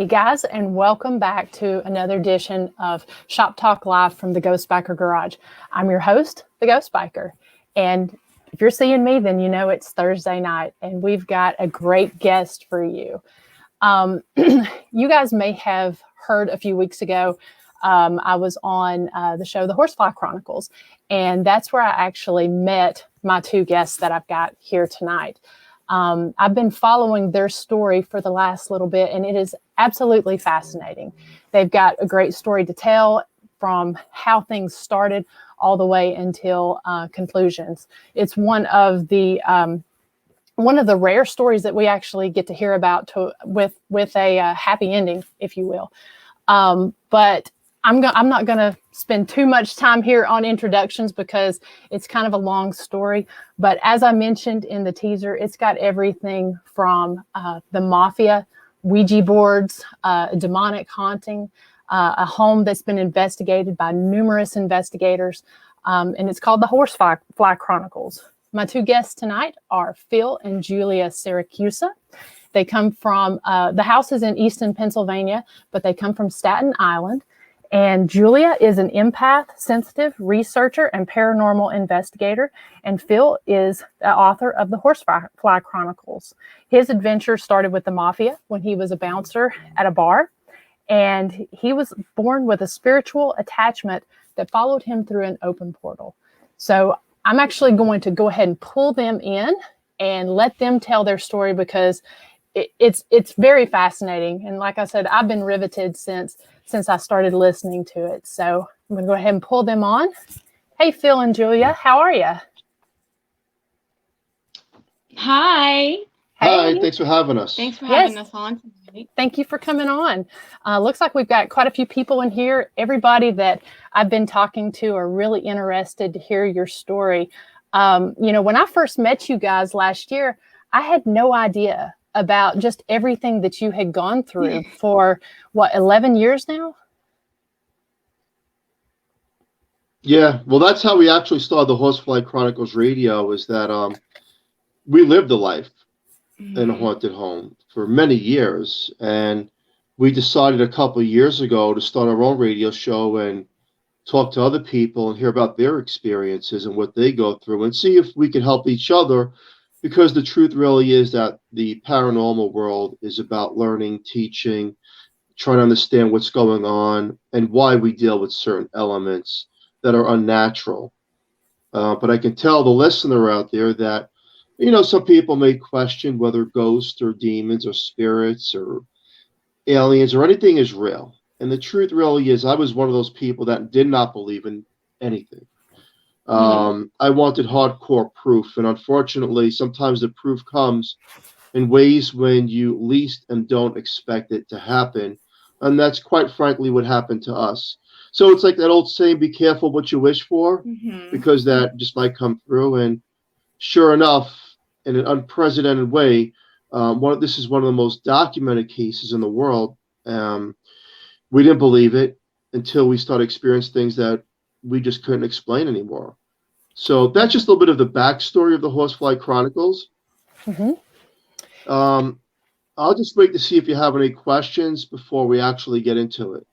Hey guys, and welcome back to another edition of Shop Talk Live from the Ghost Biker Garage. I'm your host, the Ghost Biker, and if you're seeing me, then you know it's Thursday night, and we've got a great guest for you. You guys may have heard a few weeks ago, I was on the show, the Horsefly Chronicles, and that's where I actually met my two guests that I've got here tonight. I've been following their story for the last little bit, and it is absolutely fascinating. They've got a great story to tell from how things started all the way until conclusions. It's one of the rare stories that we actually get to hear about with a happy ending, if you will. But I'm not going to spend too much time here on introductions because it's kind of a long story. But as I mentioned in the teaser, it's got everything from the mafia, Ouija boards, demonic haunting, a home that's been investigated by numerous investigators, and it's called the Horsefly Chronicles. My two guests tonight are Phil and Julia Siracusa. They come from, the house is in Easton, Pennsylvania, but they come from Staten Island. And Julia is an empath, sensitive researcher, and paranormal investigator. And Phil is the author of the Horsefly Chronicles. His adventure started with the mafia when he was a bouncer at a bar. And he was born with a spiritual attachment that followed him through an open portal. So I'm actually going to go ahead and pull them in and let them tell their story because it's very fascinating. And like I said, I've been riveted since I started listening to it. So I'm going to go ahead and pull them on. Hey, Phil and Julia, how are you? Hi. Hi, thanks for having us. Thanks for having us on tonight. Thank you for coming on. Looks like we've got quite a few people in here. Everybody that I've been talking to are really interested to hear your story. When I first met you guys last year, I had no idea about just everything that you had gone through for 11 years now? Yeah, well, that's how we actually started the Horsefly Chronicles radio, is that we lived a life in a haunted home for many years, and we decided a couple of years ago to start our own radio show and talk to other people and hear about their experiences and what they go through and see if we could help each other. Because the truth really is that the paranormal world is about learning, teaching, trying to understand what's going on and why we deal with certain elements that are unnatural. But I can tell the listener out there that, some people may question whether ghosts or demons or spirits or aliens or anything is real. And the truth really is I was one of those people that did not believe in anything. I wanted hardcore proof, and unfortunately, sometimes the proof comes in ways when you least and don't expect it to happen, and that's quite frankly what happened to us. So it's like that old saying, be careful what you wish for, because that just might come through. And sure enough, in an unprecedented way, this is one of the most documented cases in the world. We didn't believe it until we started experiencing things that we just couldn't explain anymore. So that's just a little bit of the backstory of the Horsefly Chronicles. I'll just wait to see if you have any questions before we actually get into it.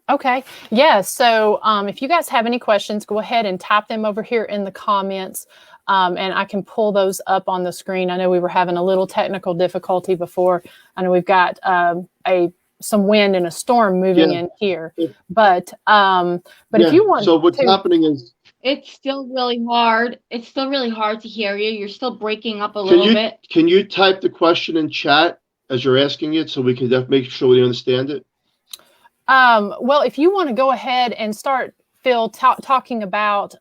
Okay. Yeah. So if you guys have any questions, go ahead and type them over here in the comments, and I can pull those up on the screen. I know we were having a little technical difficulty before. I know we've got some wind and a storm moving in here, but if you want, so what's happening is it's still really hard. It's still really hard to hear you. You're still breaking up a little bit. Can you type the question in chat as you're asking it, so we can make sure we understand it? Well, if you want to go ahead and start, Phil, talking about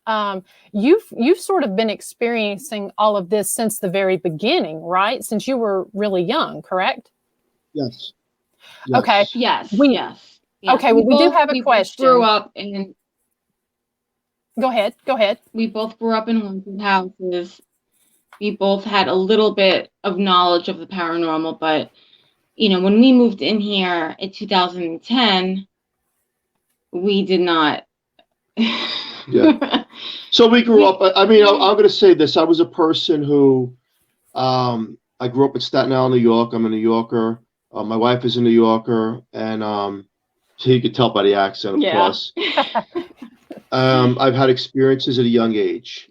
you've sort of been experiencing all of this since the very beginning, right? Since you were really young, correct? Yes. Okay. Yes. Okay. Well, we do have a question. Grew up in. Go ahead. We both grew up in haunted houses. We both had a little bit of knowledge of the paranormal, but when we moved in here in 2010, we did not. Yeah. So we grew up. I mean, I'm going to say this. I was a person who, I grew up in Staten Island, New York. I'm a New Yorker. My wife is a New Yorker, and so you could tell by the accent, of course. I've had experiences at a young age.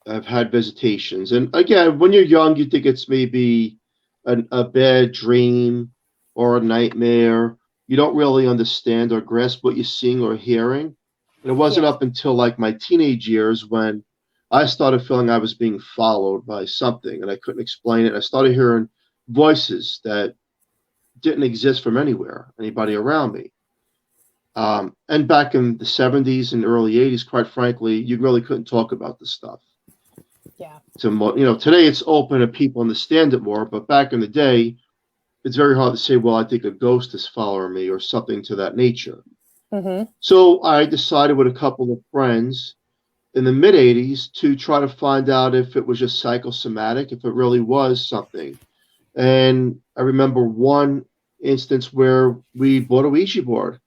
I've had visitations. And again, when you're young, you think it's maybe a bad dream or a nightmare. You don't really understand or grasp what you're seeing or hearing. And it wasn't up until like my teenage years when I started feeling I was being followed by something and I couldn't explain it. I started hearing voices that didn't exist from anybody around me. And back in the 70s and early 80s, quite frankly, you really couldn't talk about this stuff. Yeah. Today it's open and people understand it more, but back in the day, it's very hard to say, well, I think a ghost is following me or something to that nature. Mm-hmm. So I decided with a couple of friends in the mid 80s to try to find out if it was just psychosomatic, if it really was something. And I remember one instance where we bought a Ouija board.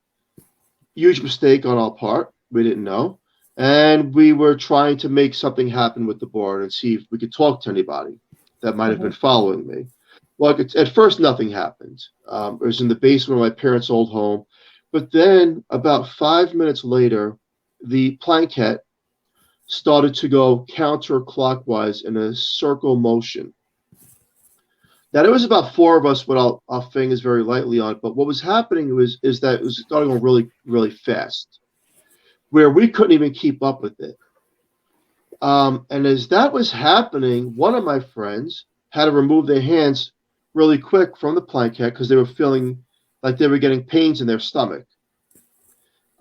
Huge mistake on our part. We didn't know. And we were trying to make something happen with the board and see if we could talk to anybody that might have been following me. Well, at first, nothing happened. It was in the basement of my parents' old home. But then about 5 minutes later, the planquette started to go counterclockwise in a circle motion. Now, there was about four of us with our fingers very lightly on it, but what was happening is that it was starting going really, really fast, where we couldn't even keep up with it. And as that was happening, one of my friends had to remove their hands really quick from the planquette because they were feeling like they were getting pains in their stomach.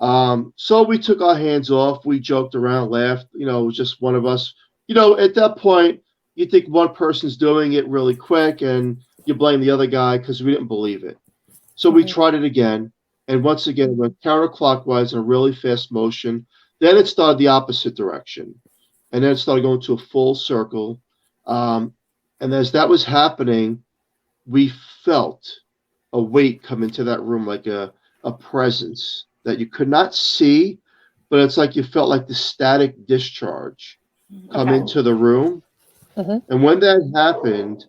So we took our hands off. We joked around, laughed. It was just one of us. At that point, you think one person's doing it really quick and you blame the other guy because we didn't believe it. So we tried it again. And once again, it went counterclockwise in a really fast motion. Then it started the opposite direction. And then it started going to a full circle. And as that was happening, we felt a weight come into that room, like a presence that you could not see, but it's like you felt like the static discharge come into the room. And when that happened,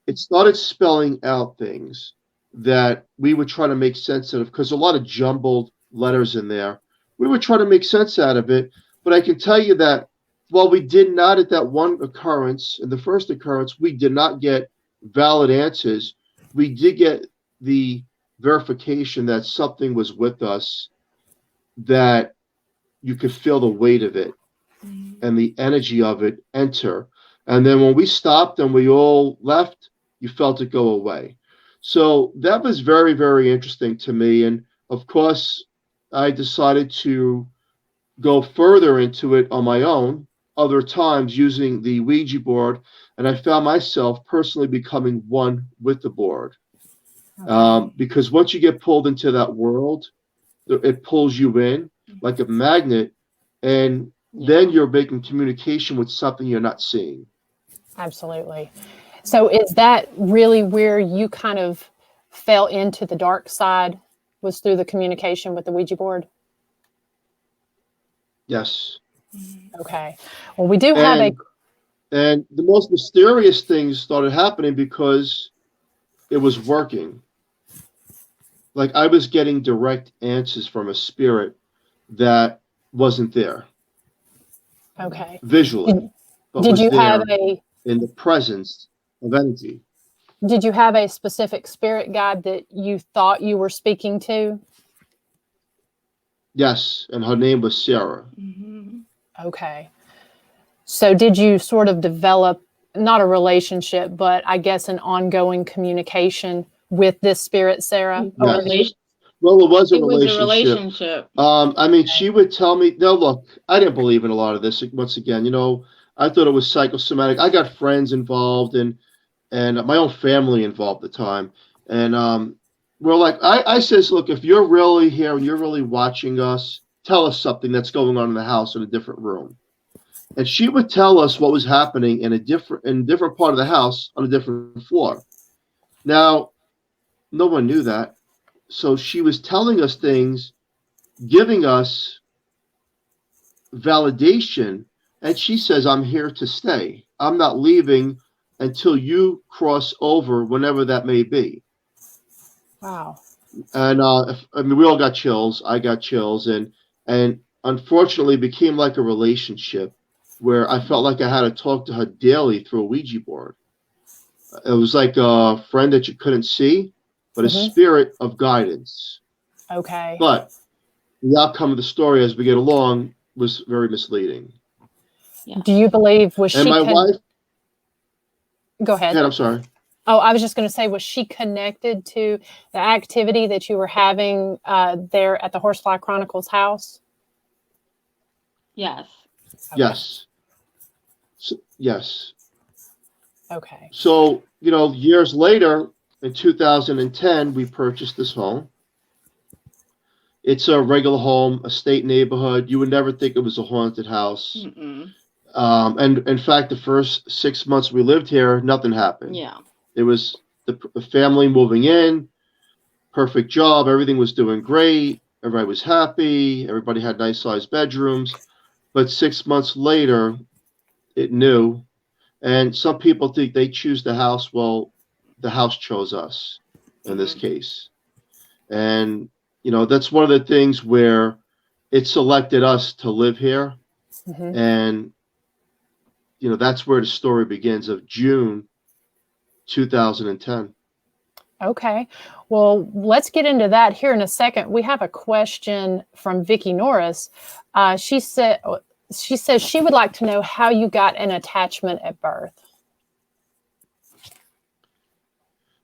it started spelling out things that we would try to make sense of, because a lot of jumbled letters in there. We would try to make sense out of it, but I can tell you that while we did not at that one occurrence, in the first occurrence, we did not get valid answers. We did get the verification that something was with us, that you could feel the weight of it and the energy of it enter. And then when we stopped and we all left, you felt it go away. So that was very, very interesting to me. And of course, I decided to go further into it on my own, other times using the Ouija board. And I found myself personally becoming one with the board. Because once you get pulled into that world, it pulls you in like a magnet. And then you're making communication with something you're not seeing. Absolutely. So is that really where you kind of fell into the dark side, was through the communication with the Ouija board? Yes. Okay. Well, we do have And the most mysterious things started happening because it was working. Like I was getting direct answers from a spirit that wasn't there. Okay. Visually. Did you have in the presence of energy. Did you have a specific spirit guide that you thought you were speaking to? Yes, and her name was Sarah. Okay. So did you sort of develop, not a relationship, but I guess an ongoing communication with this spirit, Sarah? Yes. Well, it was a relationship. I mean, she would tell me, no, look, I didn't believe in a lot of this. Once again, I thought it was psychosomatic. I got friends involved and my own family involved at the time. And we're like, I says, look, if you're really here and you're really watching us, tell us something that's going on in the house in a different room. And she would tell us what was happening in a different part of the house on a different floor. Now, no one knew that. So she was telling us things, giving us validation. And she says, I'm here to stay. I'm not leaving until you cross over, whenever that may be. Wow. And I mean, we all got chills. I got chills, and unfortunately, became like a relationship where I felt like I had to talk to her daily through a Ouija board. It was like a friend that you couldn't see, but a spirit of guidance. Okay. But the outcome of the story as we get along was very misleading. Yeah. Do you believe And my wife? Go ahead. I'm sorry. Oh, I was just going to say, was she connected to the activity that you were having there at the Horsefly Chronicles house? Yes. Okay. Yes. Yes. Okay. So, years later, in 2010, we purchased this home. It's a regular home, a state neighborhood. You would never think it was a haunted house. And in fact, the first 6 months we lived here, nothing happened. Yeah. It was the family moving in, perfect job. Everything was doing great. Everybody was happy. Everybody had nice sized bedrooms. But 6 months later, it knew. And some people think they choose the house. Well, the house chose us in this case. And, that's one of the things where it selected us to live here. And, that's where the story begins of June 2010. Okay. Well, let's get into that here in a second. We have a question from Vicki Norris. She says she would like to know how you got an attachment at birth.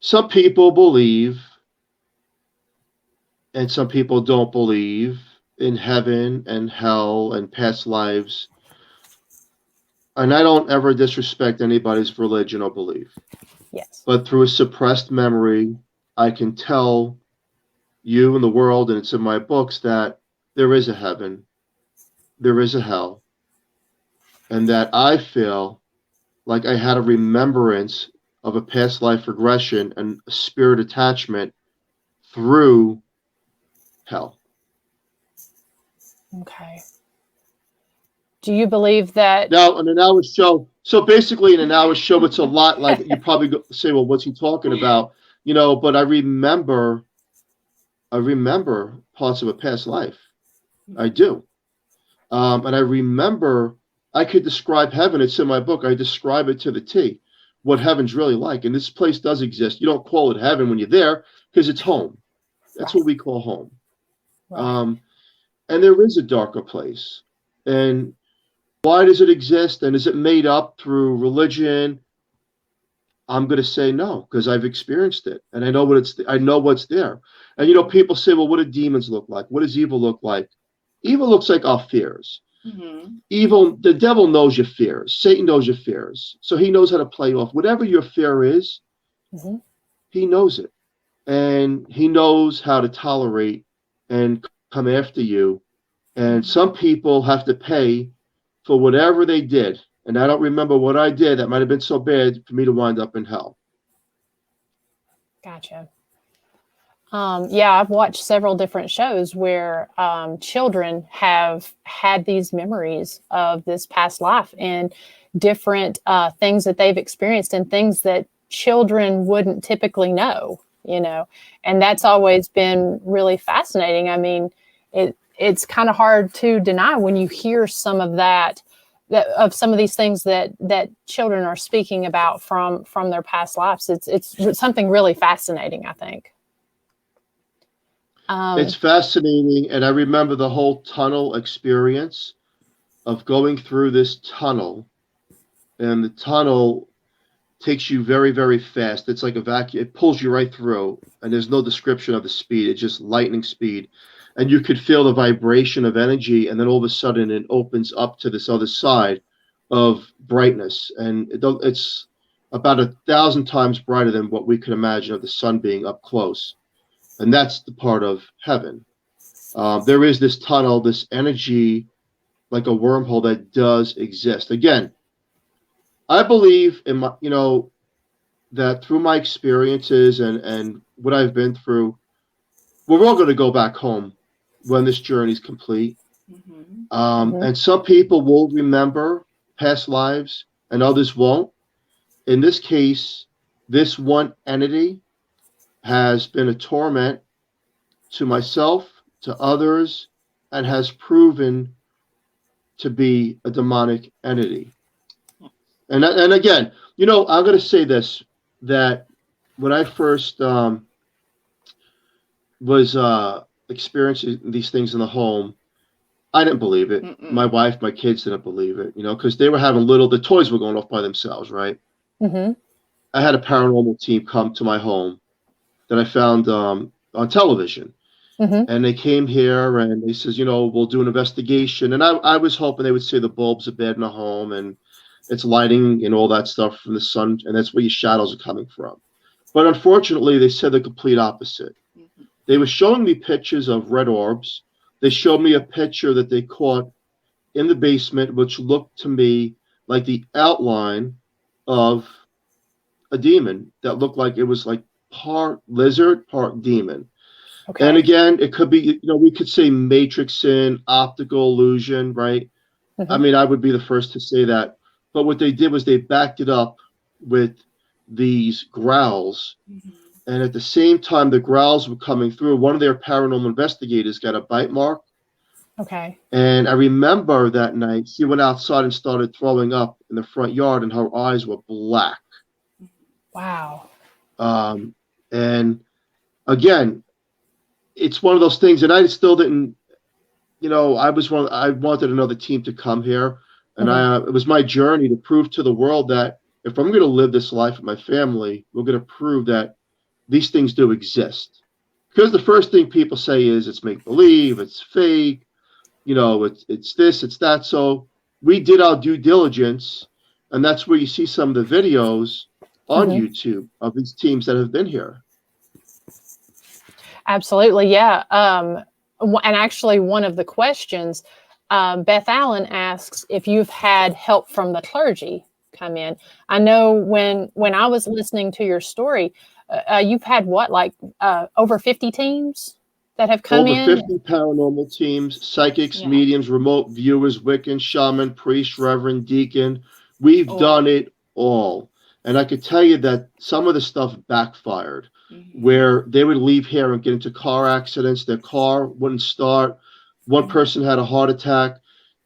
Some people believe, and some people don't believe in heaven and hell and past lives. And I don't ever disrespect anybody's religion or belief. Yes. But through a suppressed memory, I can tell you and the world, and it's in my books, that there is a heaven, there is a hell, and that I feel like I had a remembrance of a past life regression and a spirit attachment through hell. Okay. Do you believe that? Now, in an hour show, so basically in an hour show, it's a lot like you probably say, well, what's he talking about? But I remember parts of a past life. I do. And I remember I could describe heaven. It's in my book. I describe it to the T, what heaven's really like. And this place does exist. You don't call it heaven when you're there because it's home. That's what we call home. Right. And there is a darker place. And why does it exist? And is it made up through religion? I'm going to say no, because I've experienced it and I know what's there. And people say, well, what do demons look like? What does evil look like? Evil looks like our fears. Evil, the devil knows your fears. Satan knows your fears. So he knows how to play off whatever your fear is. He knows it. And he knows how to tolerate and come after you. And some people have to pay for whatever they did. And I don't remember what I did that might have been so bad for me to wind up in hell. Gotcha. Yeah, I've watched several different shows where children have had these memories of this past life and different things that they've experienced and things that children wouldn't typically know, and that's always been really fascinating. I mean, it's kind of hard to deny when you hear some of that of some of these things that children are speaking about from their past lives. It's something really fascinating, I think. It's fascinating. And I remember the whole tunnel experience of going through this tunnel, and the tunnel takes you very, very fast. It's like a vacuum. It pulls you right through, and there's no description of the speed. It's just lightning speed. And you could feel the vibration of energy, and then all of a sudden it opens up to this other side of brightness. And it's about 1,000 times brighter than what we could imagine of the sun being up close. And that's the part of heaven. There is this tunnel, this energy, like a wormhole that does exist. Again, I believe in my, that through my experiences and what I've been through, we're all going to go back home when this journey is complete. And some people will remember past lives and others won't. In this case, this one entity has been a torment to myself, to others, and has proven to be a demonic entity. And again, I'm going to say this, that when I first was experiencing these things in the home, I didn't believe it. Mm-mm. My wife, my kids didn't believe it, because they were having the toys were going off by themselves, right? Mm-hmm. I had a paranormal team come to my home that I found on television. Mm-hmm. And they came here and they says, we'll do an investigation. And I was hoping they would say the bulbs are bad in the home and it's lighting and all that stuff from the sun. And that's where your shadows are coming from. But unfortunately, they said the complete opposite. Mm-hmm. They were showing me pictures of red orbs. They showed me a picture that they caught in the basement, which looked to me like the outline of a demon that looked like it was like part lizard, part demon. Okay. And again, it could be, we could say matrix in, optical illusion, right? Mm-hmm. I mean, I would be the first to say that. But what they did was they backed it up with these growls. Mm-hmm. And at the same time the growls were coming through, one of their paranormal investigators got a bite mark. Okay. And I remember that night she went outside and started throwing up in the front yard and her eyes were black. Wow. And again, it's one of those things, and I still didn't, I wanted another team to come here, and Mm-hmm. it was my journey to prove to the world that if I'm going to live this life with my family, we're going to prove that these things do exist. Because the first thing people say is it's make believe, it's fake, it's this, it's that. So we did our due diligence, and that's where you see some of the videos on Mm-hmm. YouTube of these teams that have been here. Absolutely. Yeah. And actually one of the questions, Beth Allen asks if you've had help from the clergy come in. I know when I was listening to your story, you've had over 50 teams that have come Over in? 50 paranormal teams, psychics, Yeah. mediums, remote viewers, Wiccan, shaman, priest, reverend, deacon. We've done it all. And I could tell you that some of the stuff backfired, Mm-hmm. where they would leave here and get into car accidents. Their car wouldn't start. One Mm-hmm. person had a heart attack.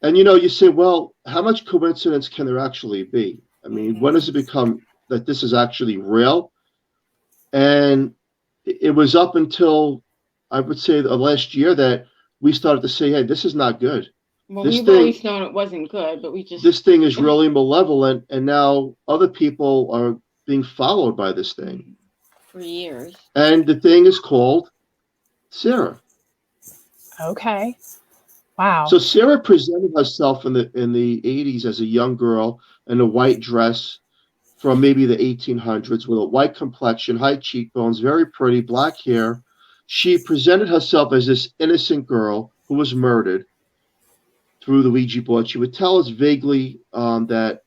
And, you say, well, how much coincidence can there actually be? I mean, Mm-hmm. when does it become that this is actually real? And it was up until, I would say, the last year that we started to say, hey, this is not good. Well, This we've thing- always known it wasn't good, but we just This thing is really malevolent, and now other people are being followed by this thing. for years. And the thing is called Sarah. Okay. Wow. So Sarah presented herself in the 80s as a young girl in a white dress from maybe the 1800s with a white complexion, high cheekbones, very pretty, black hair. She presented herself as this innocent girl who was murdered through the Ouija board. She would tell us vaguely that,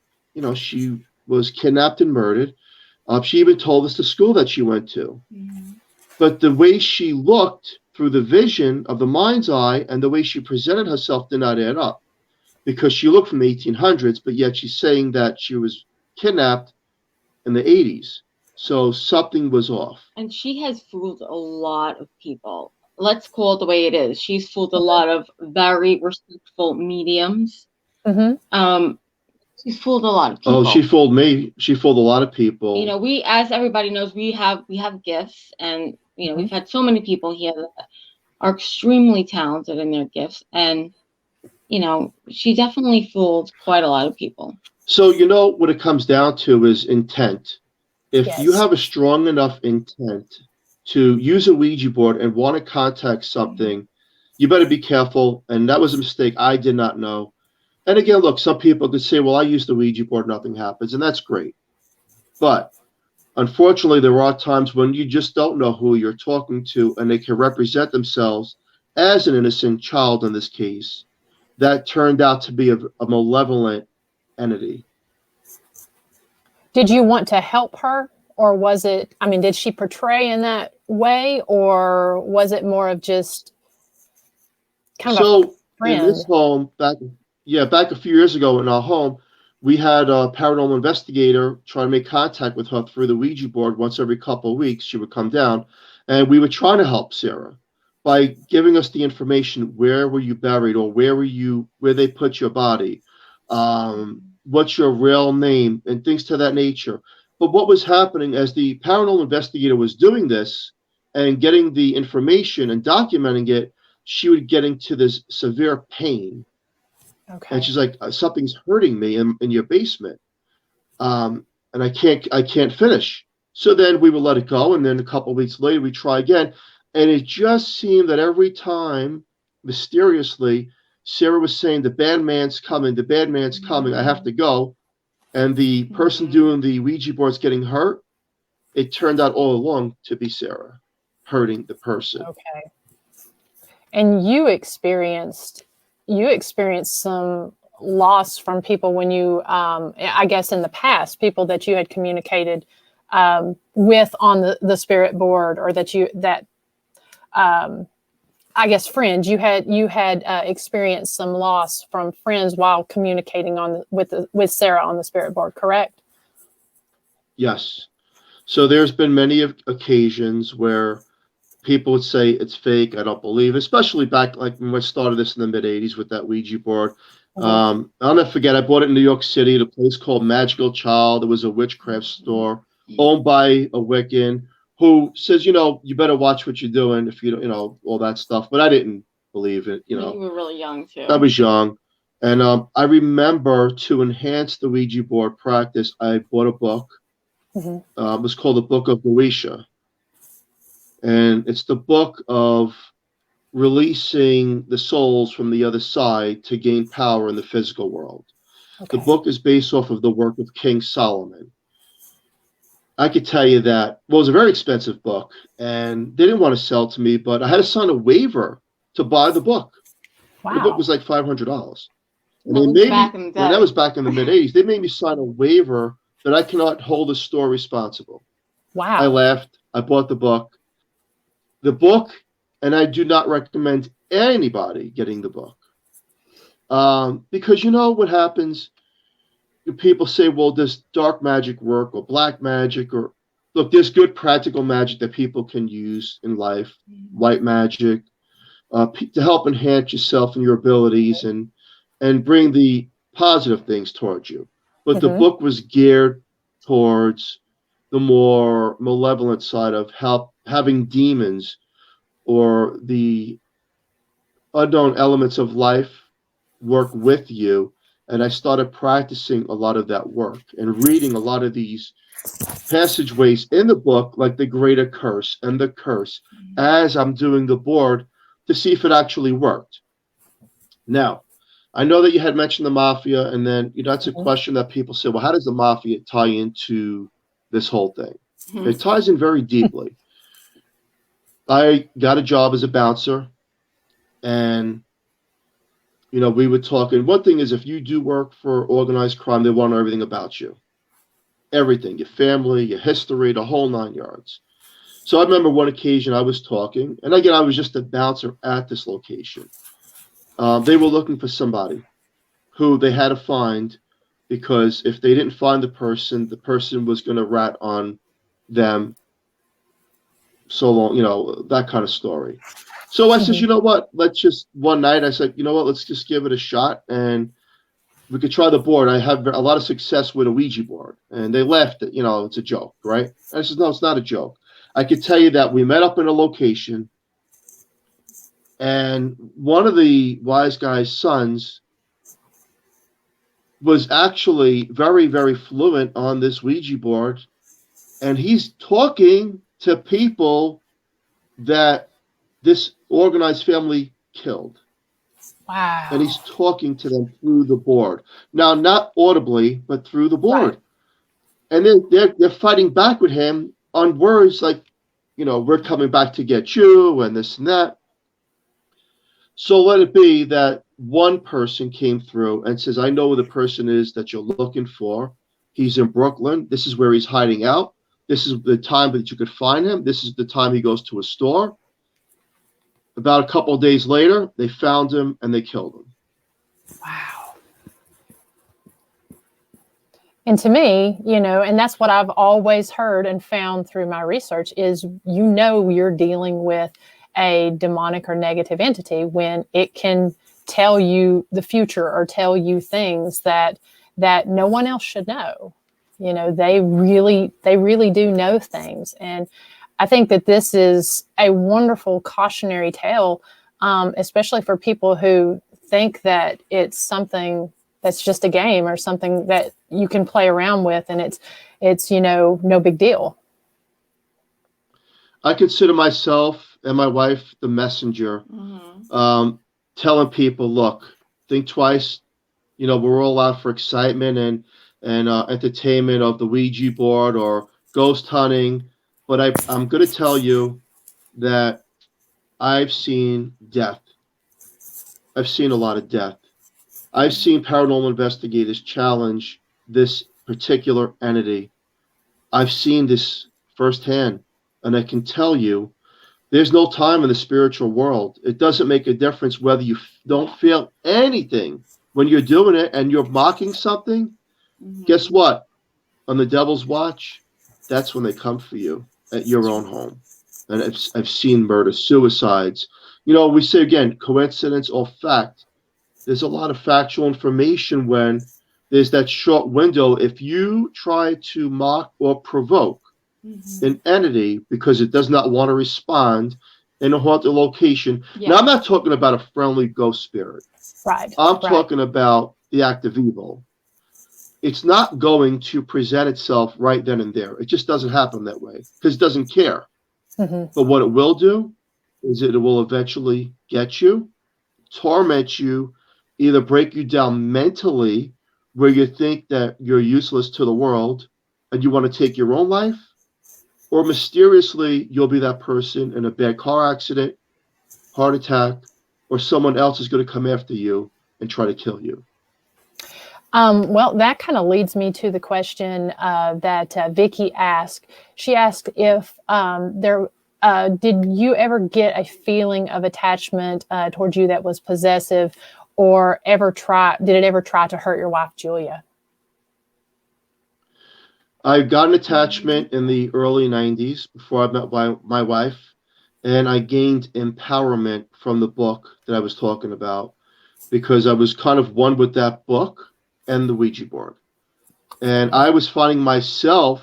she was kidnapped and murdered. She even told us the school that she went to. Mm-hmm. But the way she looked through the vision of the mind's eye and the way she presented herself did not add up, because she looked from the 1800s, but yet she's saying that she was kidnapped in the 80s. So something was off. And she has fooled a lot of people. Let's call it the way it is. She's fooled a lot of very respectful mediums. Mm-hmm. She's fooled a lot of people. Oh, she fooled me. She fooled a lot of people. We, as everybody knows, we have gifts, and we've had so many people here that are extremely talented in their gifts, and she definitely fooled quite a lot of people. So what it comes down to is intent. If you have a strong enough intent to use a Ouija board and want to contact something, you better be careful. And that was a mistake I did not know. And again, look, some people could say, well, I use the Ouija board, nothing happens. And that's great. But unfortunately, there are times when you just don't know who you're talking to, and they can represent themselves as an innocent child in this case that turned out to be a malevolent entity. Did you want to help her, or was it, did she portray in that way, or was it more of just kind of a friend? In this home, back a few years ago in our home, we had a paranormal investigator try to make contact with her through the Ouija board once every couple of weeks. She would come down, and we were trying to help Sarah by giving us the information. Where were you buried, or where they put your body? What's your real name, and things to that nature. But what was happening as the paranormal investigator was doing this and getting the information and documenting it, she would get into this severe pain. Okay. And she's like, something's hurting me in your basement. And I can't finish. So then we would let it go. And then a couple of weeks later, we try again. And it just seemed that every time, mysteriously, Sarah was saying, the bad man's coming, the bad man's coming, I have to go. And the person doing the Ouija board's getting hurt. It turned out all along to be Sarah hurting the person. Okay. And you experienced some loss from people when you, I guess in the past, people that you had communicated with on the spirit board, or I guess friends. You had experienced some loss from friends while communicating with Sarah on the spirit board, correct? Yes. So there's been many occasions where people would say it's fake. I don't believe, especially back like when I started this in the mid '80s with that Ouija board. I'll never forget. I bought it in New York City at a place called Magical Child. It was a witchcraft store owned by a Wiccan who says, you better watch what you're doing if you don't, all that stuff. But I didn't believe it. You were really young too. I was young, and I remember to enhance the Ouija board practice, I bought a book. It was called the Book of Boeotia. And it's the book of releasing the souls from the other side to gain power in the physical world. Okay. The book is based off of the work of King Solomon. I could tell you that, well, it was a very expensive book, and they didn't want to sell it to me, but I had to sign a waiver to buy the book. Wow. The book was like $500. And they made me, and that was back in the mid '80s, they made me sign a waiver that I cannot hold the store responsible. Wow. I laughed. I bought the book. And I do not recommend anybody getting the book. Because you know what happens? People say, well, does dark magic work, or black magic? Or look, there's good practical magic that people can use in life, white magic, to help enhance yourself and your abilities and bring the positive things towards you. But the book was geared towards the more malevolent side of having demons or the unknown elements of life work with you. And I started practicing a lot of that work and reading a lot of these passageways in the book, like the Greater Curse and the Curse, as I'm doing the board to see if it actually worked. Now, I know that you had mentioned the mafia, and then that's a question that people say, well, how does the mafia tie into this whole thing? It ties in very deeply. I got a job as a bouncer, and we were talking. One thing is, if you do work for organized crime, they want to know everything about you. Everything, your family, your history, the whole 9 yards. So I remember one occasion I was talking, and again, I was just a bouncer at this location. They were looking for somebody who they had to find, because if they didn't find the person was going to rat on them so long, that kind of story. So I said, you know what, one night I said, let's just give it a shot, and we could try the board. I have a lot of success with a Ouija board. And they laughed at, it's a joke, right? I said, no, it's not a joke. I could tell you that we met up in a location, and one of the wise guy's sons was actually very, very fluent on this Ouija board. And he's talking to people that this organized family killed. Wow. And he's talking to them through the board. Now, not audibly, but through the board. Right. And they're fighting back with him on words like, we're coming back to get you, and this and that. So let it be that one person came through and says, I know who the person is that you're looking for. He's in Brooklyn. This is where he's hiding out. This is the time that you could find him. This is the time he goes to a store. About a couple of days later, they found him and they killed him. Wow. And to me, and that's what I've always heard and found through my research is, you're dealing with a demonic or negative entity when it can tell you the future or tell you things that no one else should know. They really do know things. And I think that this is a wonderful cautionary tale, especially for people who think that it's something that's just a game or something that you can play around with, and it's no big deal. I consider myself and my wife the messenger, telling people, look, think twice. We're all out for excitement and entertainment of the Ouija board or ghost hunting, but I'm going to tell you that I've seen death. I've seen a lot of death. I've seen paranormal investigators challenge this particular entity. I've seen this firsthand, and I can tell you there's no time in the spiritual world. It doesn't make a difference whether you don't feel anything when you're doing it and you're mocking something. Guess what? On the devil's watch, that's when they come for you at your own home. And I've seen murder, suicides. We say again, coincidence or fact. There's a lot of factual information when there's that short window. If you try to mock or provoke an entity because it does not want to respond in a haunted location. Yeah. Now, I'm not talking about a friendly ghost spirit. Right. I'm talking about the act of evil. It's not going to present itself right then and there. It just doesn't happen that way because it doesn't care. But what it will do is it will eventually get you, torment you, either break you down mentally where you think that you're useless to the world and you want to take your own life, or mysteriously you'll be that person in a bad car accident, heart attack, or someone else is going to come after you and try to kill you. Well, that kind of leads me to the question that Vicky asked. She asked if did you ever get a feeling of attachment towards you that was possessive, or did it ever try to hurt your wife, Julia? I got an attachment in the early 90s before I met my wife, and I gained empowerment from the book that I was talking about because I was kind of one with that book and the Ouija board. And I was finding myself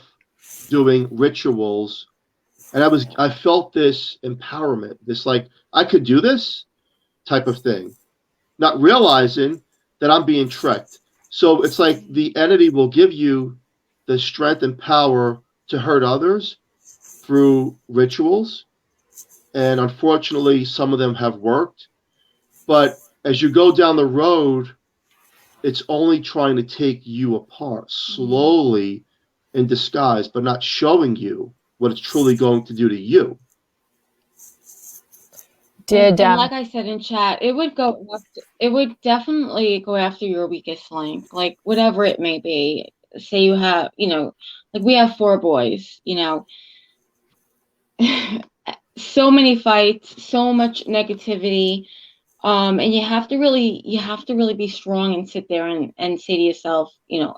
doing rituals, and I felt this empowerment, this like, I could do this type of thing, not realizing that I'm being tricked. So it's like the entity will give you the strength and power to hurt others through rituals. And unfortunately, some of them have worked. But as you go down the road, it's only trying to take you apart slowly in disguise, but not showing you what it's truly going to do to you. And like I said in chat, it would definitely go after your weakest link, like whatever it may be. Say you have, like we have 4 boys, so many fights, so much negativity. And you have to really be strong and sit there and say to yourself,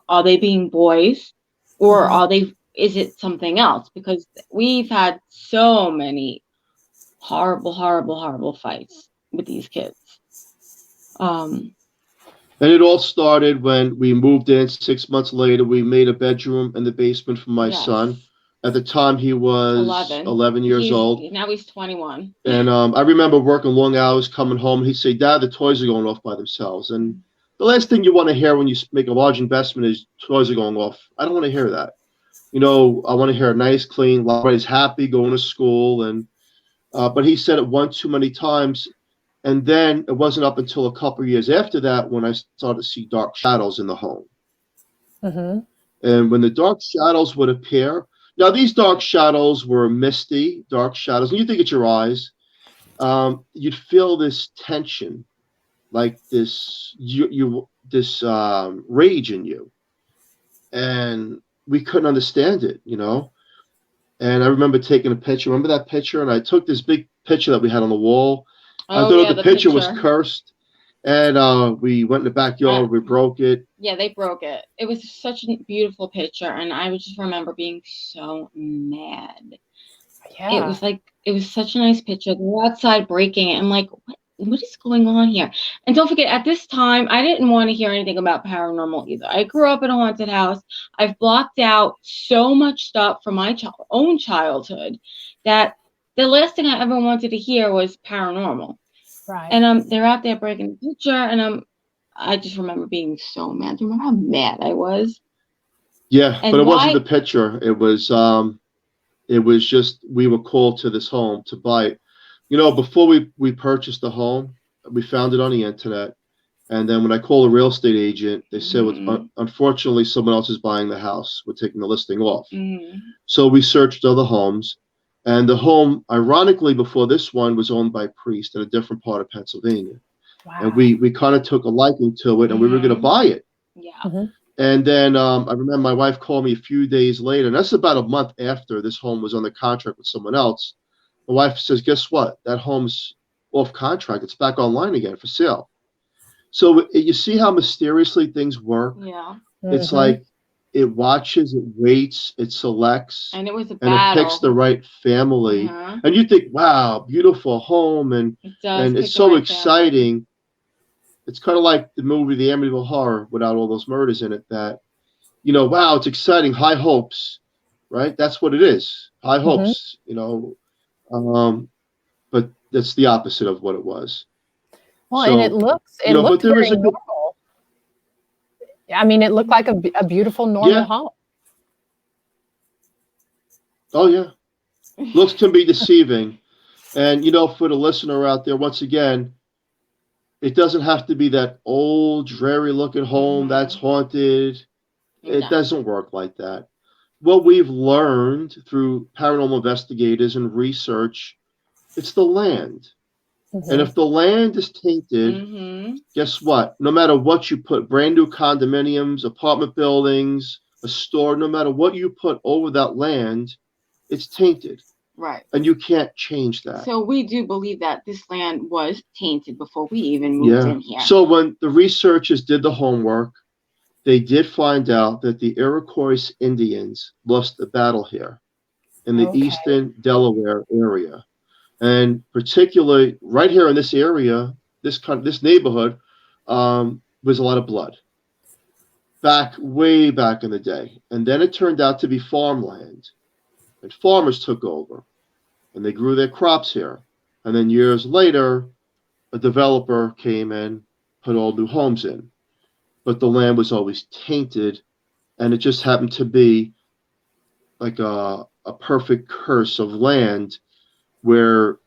are they being boys, or is it something else? Because we've had so many horrible fights with these kids. And it all started when we moved in 6 months later. We made a bedroom in the basement for my son. At the time, he was 11 years old. Now he's 21. And I remember working long hours, coming home. He'd say, "Dad, the toys are going off by themselves." And the last thing you want to hear when you make a large investment is toys are going off. I don't want to hear that. I want to hear a nice, clean, everybody's happy, going to school. And but he said it one too many times. And then it wasn't up until a couple of years after that when I started to see dark shadows in the home. And when the dark shadows would appear, now these dark shadows were misty, dark shadows, and you think it's your eyes. You'd feel this tension, like this rage in you, and we couldn't understand it, And I remember taking a picture. Remember that picture? And I took this big picture that we had on the wall. I thought the picture was cursed. And we went in the backyard, we broke it. Yeah, they broke it. It was such a beautiful picture, and I would just remember being so mad. Yeah. It was such a nice picture. They were outside breaking it. I'm like, what is going on here? And don't forget, at this time, I didn't want to hear anything about paranormal either. I grew up in a haunted house. I've blocked out so much stuff from my own childhood that the last thing I ever wanted to hear was paranormal. Right. And they're out there breaking the picture, and I just remember being so mad. Do you remember how mad I was? Yeah, but it wasn't the picture. It was just, we were called to this home to buy it. You know, before we purchased the home, we found it on the internet. And then when I called a real estate agent, they said, unfortunately, someone else is buying the house. We're taking the listing off. So we searched other homes. And the home, ironically, before this one, was owned by a priest in a different part of Pennsylvania. Wow. And we kind of took a liking to it, and we were going to buy it. Yeah. And then I remember my wife called me a few days later, and that's about a month after this home was under contract with someone else. My wife says, guess what? That home's off contract. It's back online again for sale. So you see how mysteriously things work? Yeah. It's like it watches, it waits, it selects. And it was a and battle. it picks the right family. And you think, wow, beautiful home. And it's so exciting. Family. It's kind of like the movie The Amityville Horror without all those murders in it, that, you know, wow, it's exciting, high hopes, right? That's what it is, high hopes, you know. But that's the opposite of what it was. Well, so, and it looked very normal. I mean, it looked like a beautiful, normal home. Oh, yeah. Looks can be deceiving. And, you know, for the listener out there, once again, it doesn't have to be that old, dreary-looking home that's haunted. It doesn't work like that. What we've learned through paranormal investigators and research, it's the land. And if the land is tainted, guess what? No matter what you put, brand new condominiums, apartment buildings, a store, no matter what you put over that land, it's tainted. Right. And you can't change that. So we do believe that this land was tainted before we even moved in here. So when the researchers did the homework, they did find out that the Iroquois Indians lost a battle here in the eastern Delaware area. And particularly right here in this area, this neighborhood, was a lot of blood. Way back in the day. And then it turned out to be farmland. And farmers took over. And they grew their crops here. And then years later, a developer came in, put all new homes in. But the land was always tainted. And it just happened to be like a perfect curse of land where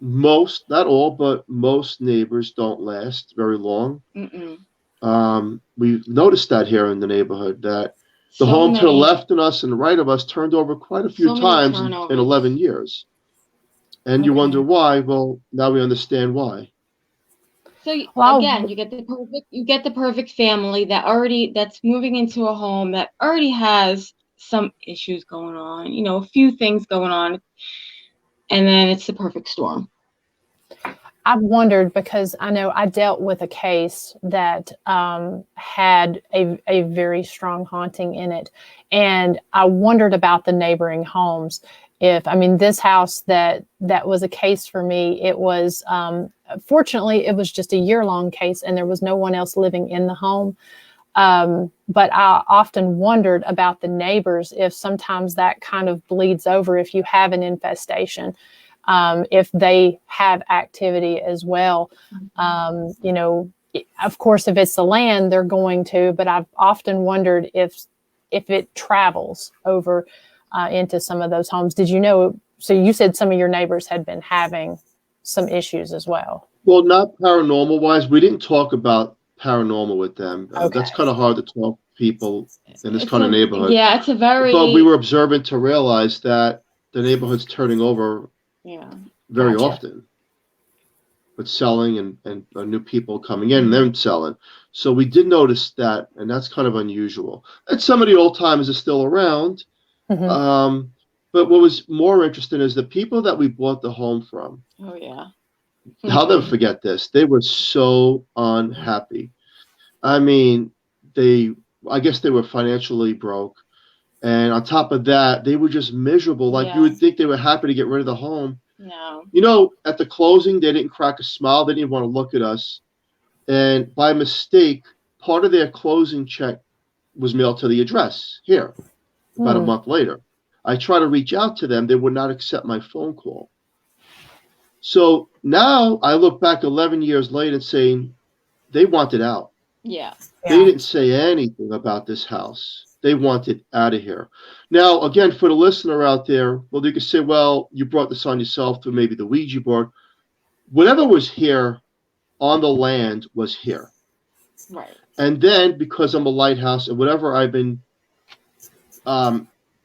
most, not all, but most neighbors don't last very long. We've noticed that here in the neighborhood, that the home to the left of us and the right of us turned over quite a few times in 11 years. And you wonder why. Well, now we understand why. So again, you get the perfect family that's moving into a home that already has some issues going on, you know, a few things going on. And then it's the perfect storm. I've wondered, because I know I dealt with a case that had a very strong haunting in it. And I wondered about the neighboring homes. This house that was a case for me, it was, fortunately, it was just a year-long case and there was no one else living in the home. But I often wondered about the neighbors, if sometimes that kind of bleeds over if you have an infestation, if they have activity as well. You know, of course, if it's the land, they're going to, but I've often wondered if it travels over into some of those homes. Did you know? So you said some of your neighbors had been having some issues as well. Well, not paranormal wise. We didn't talk about paranormal with them. That's kind of hard to talk to people in this kind of neighborhood. Yeah, it's a very. But we were observant to realize that the neighborhood's turning over very often, with selling and new people coming in and then selling. So we did notice that, and that's kind of unusual. And some of the old timers are still around. But what was more interesting is the people that we bought the home from. I'll never forget this. They were so unhappy. I mean, I guess they were financially broke. And on top of that, they were just miserable. Like you would think they were happy to get rid of the home. No. You know, at the closing, they didn't crack a smile. They didn't want to look at us. And by mistake, part of their closing check was mailed to the address here about a month later. I tried to reach out to them. They would not accept my phone call. So now I look back 11 years later and saying they wanted out. Yeah. They didn't say anything about this house. They wanted out of here. Now, again, for the listener out there, well, you could say, well, you brought this on yourself through maybe the Ouija board. Whatever was here on the land was here. Right. And then because I'm a lighthouse and whatever I've been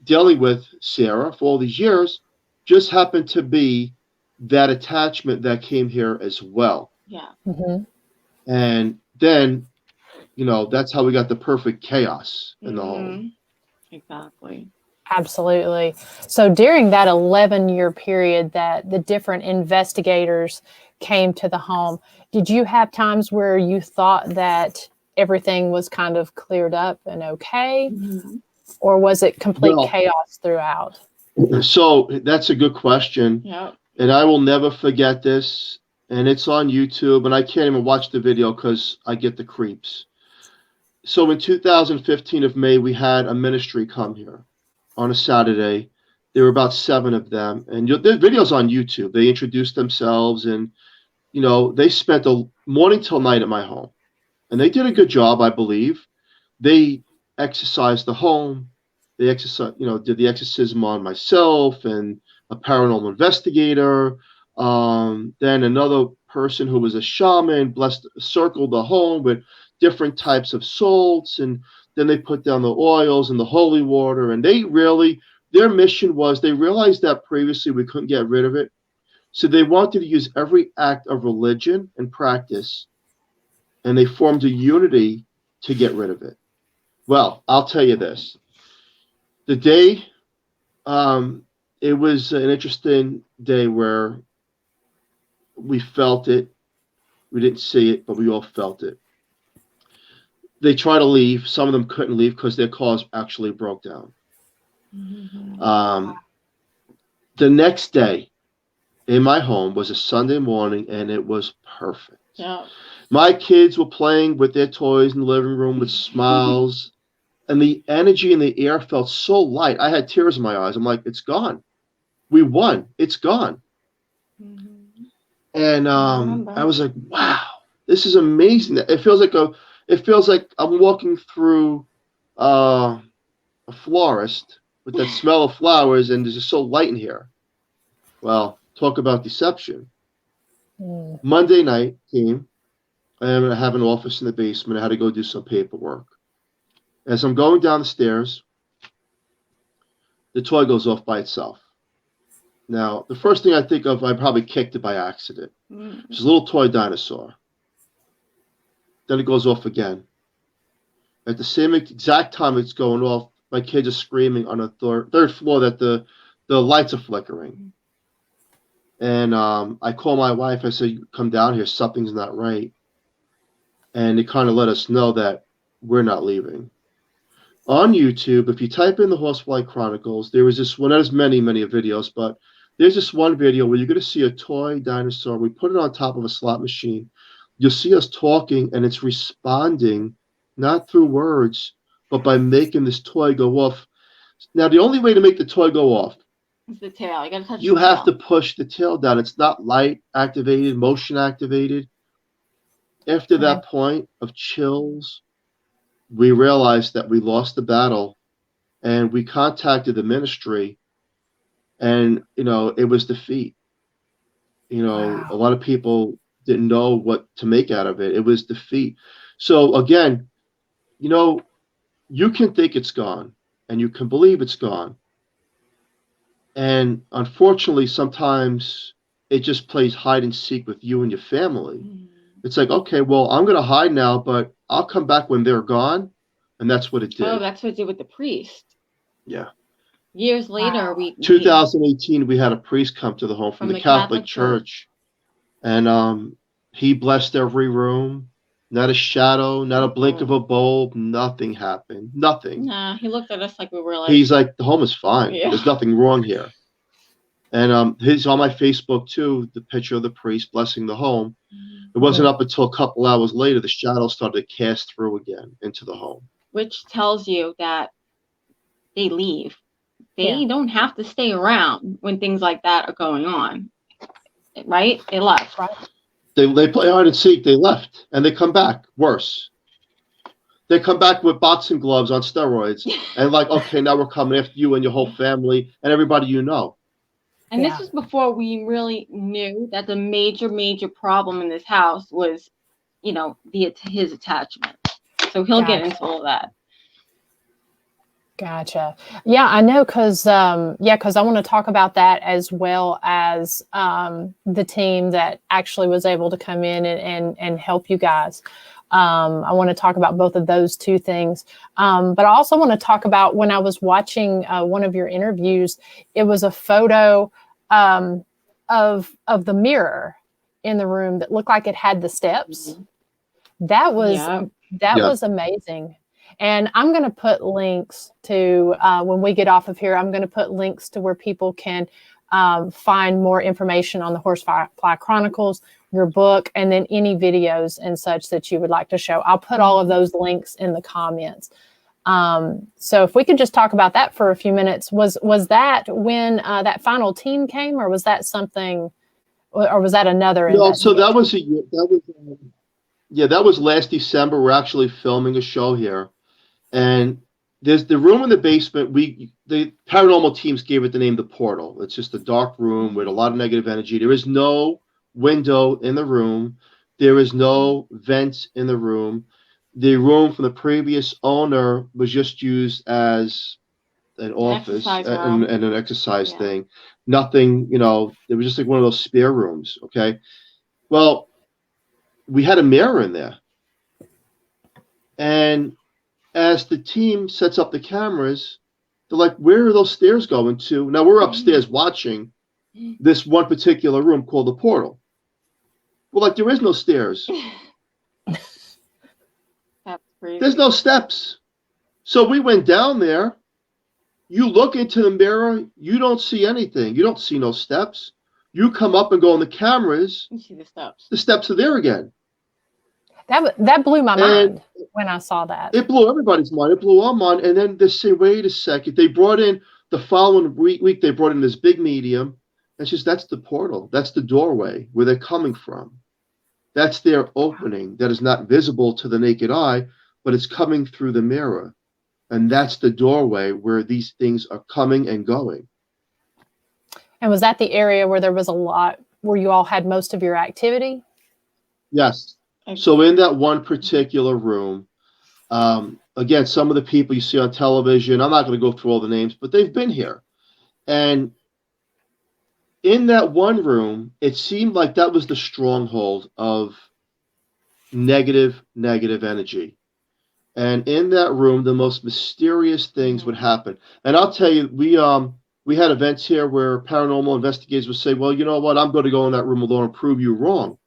dealing with, Sarah, for all these years, just happened to be that attachment that came here as well. Yeah. Mm-hmm. And then, you know, that's how we got the perfect chaos in the home. Exactly. Absolutely. So during that 11-year period that the different investigators came to the home, did you have times where you thought that everything was kind of cleared up and okay? Or was it complete chaos throughout? So that's a good question. Yeah. And I will never forget this. And it's on YouTube. And I can't even watch the video because I get the creeps. So in 2015 of May, we had a ministry come here on a Saturday. There were about 7 of them. And the video's on YouTube. They introduced themselves and, you know, they spent the morning till night at my home. And they did a good job, I believe. They exercised the home. They did the exorcism on myself and a paranormal investigator. Then another person who was a shaman circled the home with different types of salts, and then they put down the oils and the holy water. And their mission was, they realized that previously we couldn't get rid of it. So they wanted to use every act of religion and practice, and they formed a unity to get rid of it. Well, I'll tell you this. The day, it was an interesting day where we felt it. We didn't see it, but we all felt it. They tried to leave. Some of them couldn't leave because their cars actually broke down. The next day in my home was a Sunday morning, and it was perfect. Yeah. My kids were playing with their toys in the living room with smiles, and the energy in the air felt so light. I had tears in my eyes. I'm like, it's gone. We won. It's gone. And I was like, wow, this is amazing. It feels like I'm walking through a florist with that smell of flowers, and it's just so light in here. Well, talk about deception. Monday night came, and I have an office in the basement. I had to go do some paperwork. As I'm going down the stairs, the toy goes off by itself. Now, the first thing I think of, I probably kicked it by accident. It's a little toy dinosaur. Then it goes off again. At the same exact time it's going off, my kids are screaming on the third floor that the lights are flickering. And I call my wife. I say, come down here. Something's not right. And it kind of let us know that we're not leaving. On YouTube, if you type in the Horsefly Chronicles, there was this one. There's many videos, but there's this one video where you're going to see a toy dinosaur. We put it on top of a slot machine. You'll see us talking, and it's responding, not through words, but by making this toy go off. Now, the only way to make the toy go off, it's the tail. You got to touch you the have tail. to push the tail down. It's not light activated, motion activated. After that point of chills, we realized that we lost the battle, and we contacted the ministry, and, you know, it was defeat. You know, a lot of people didn't know what to make out of it. It was defeat. So again, you know, you can think it's gone, and you can believe it's gone. And unfortunately, sometimes it just plays hide and seek with you and your family. It's like, okay, well, I'm going to hide now, but I'll come back when they're gone. And that's what it did. Oh, that's what it did with the priest. Yeah. Years later, 2018, we had a priest come to the home from the Catholic Church. And he blessed every room. Not a shadow, not a blink of a bulb. Nothing happened. Nothing. Nah, he looked at us like we were like. He's like, the home is fine. Yeah. There's nothing wrong here. And he's on my Facebook too. The picture of the priest blessing the home. It wasn't up until a couple hours later the shadows started to cast through again into the home. Which tells you that they leave. They don't have to stay around when things like that are going on. Right? They left. Right. They play hide and seek. They left, and they come back worse. They come back with boxing gloves on steroids, and like, okay, now we're coming after you and your whole family and everybody you know. And this was before we really knew that the major problem in this house was, his attachment. So he'll get into all that. Gotcha. Yeah, I know, because I want to talk about that, as well as the team that actually was able to come in and help you guys. I want to talk about both of those two things. But I also want to talk about, when I was watching one of your interviews, it was a photo of the mirror in the room that looked like it had the steps. That was amazing. And I'm going to put links to, when we get off of here, I'm going to put links to where people can find more information on the Horsefly Chronicles, your book, and then any videos and such that you would like to show. I'll put all of those links in the comments. So if we could just talk about that for a few minutes, was that when that final team came, or was that something, or was that another? No, so that was that was last December. We're actually filming a show here. And there's the room in the basement. The paranormal teams gave it the name The Portal. It's just a dark room with a lot of negative energy. There is no window in the room. There is no vents in the room. The room from the previous owner was just used as an office and an exercise thing. Nothing, it was just like one of those spare rooms. Okay. Well, we had a mirror in there. And as the team sets up the cameras, they're like, where are those stairs going to? Now we're upstairs watching this one particular room called The Portal. We're like, there is no stairs. That's crazy. There's no steps. So we went down there. You look into the mirror, you don't see anything. You don't see no steps. You come up and go on the cameras. You see the steps. The steps are there again. That blew my mind when I saw that. It blew everybody's mind. It blew our mind. And then they say, wait a second. They brought in the following week. They brought in this big medium. And she says, that's the portal. That's the doorway where they're coming from. That's their opening that is not visible to the naked eye, but it's coming through the mirror. And that's the doorway where these things are coming and going. And was that the area where there was a lot, where you all had most of your activity? Yes. So in that one particular room, again, some of the people you see on television, I'm not going to go through all the names, but they've been here. And in that one room, it seemed like that was the stronghold of negative energy. And in that room, the most mysterious things would happen. And I'll tell you, we had events here where paranormal investigators would say, well, you know what, I'm going to go in that room alone and prove you wrong.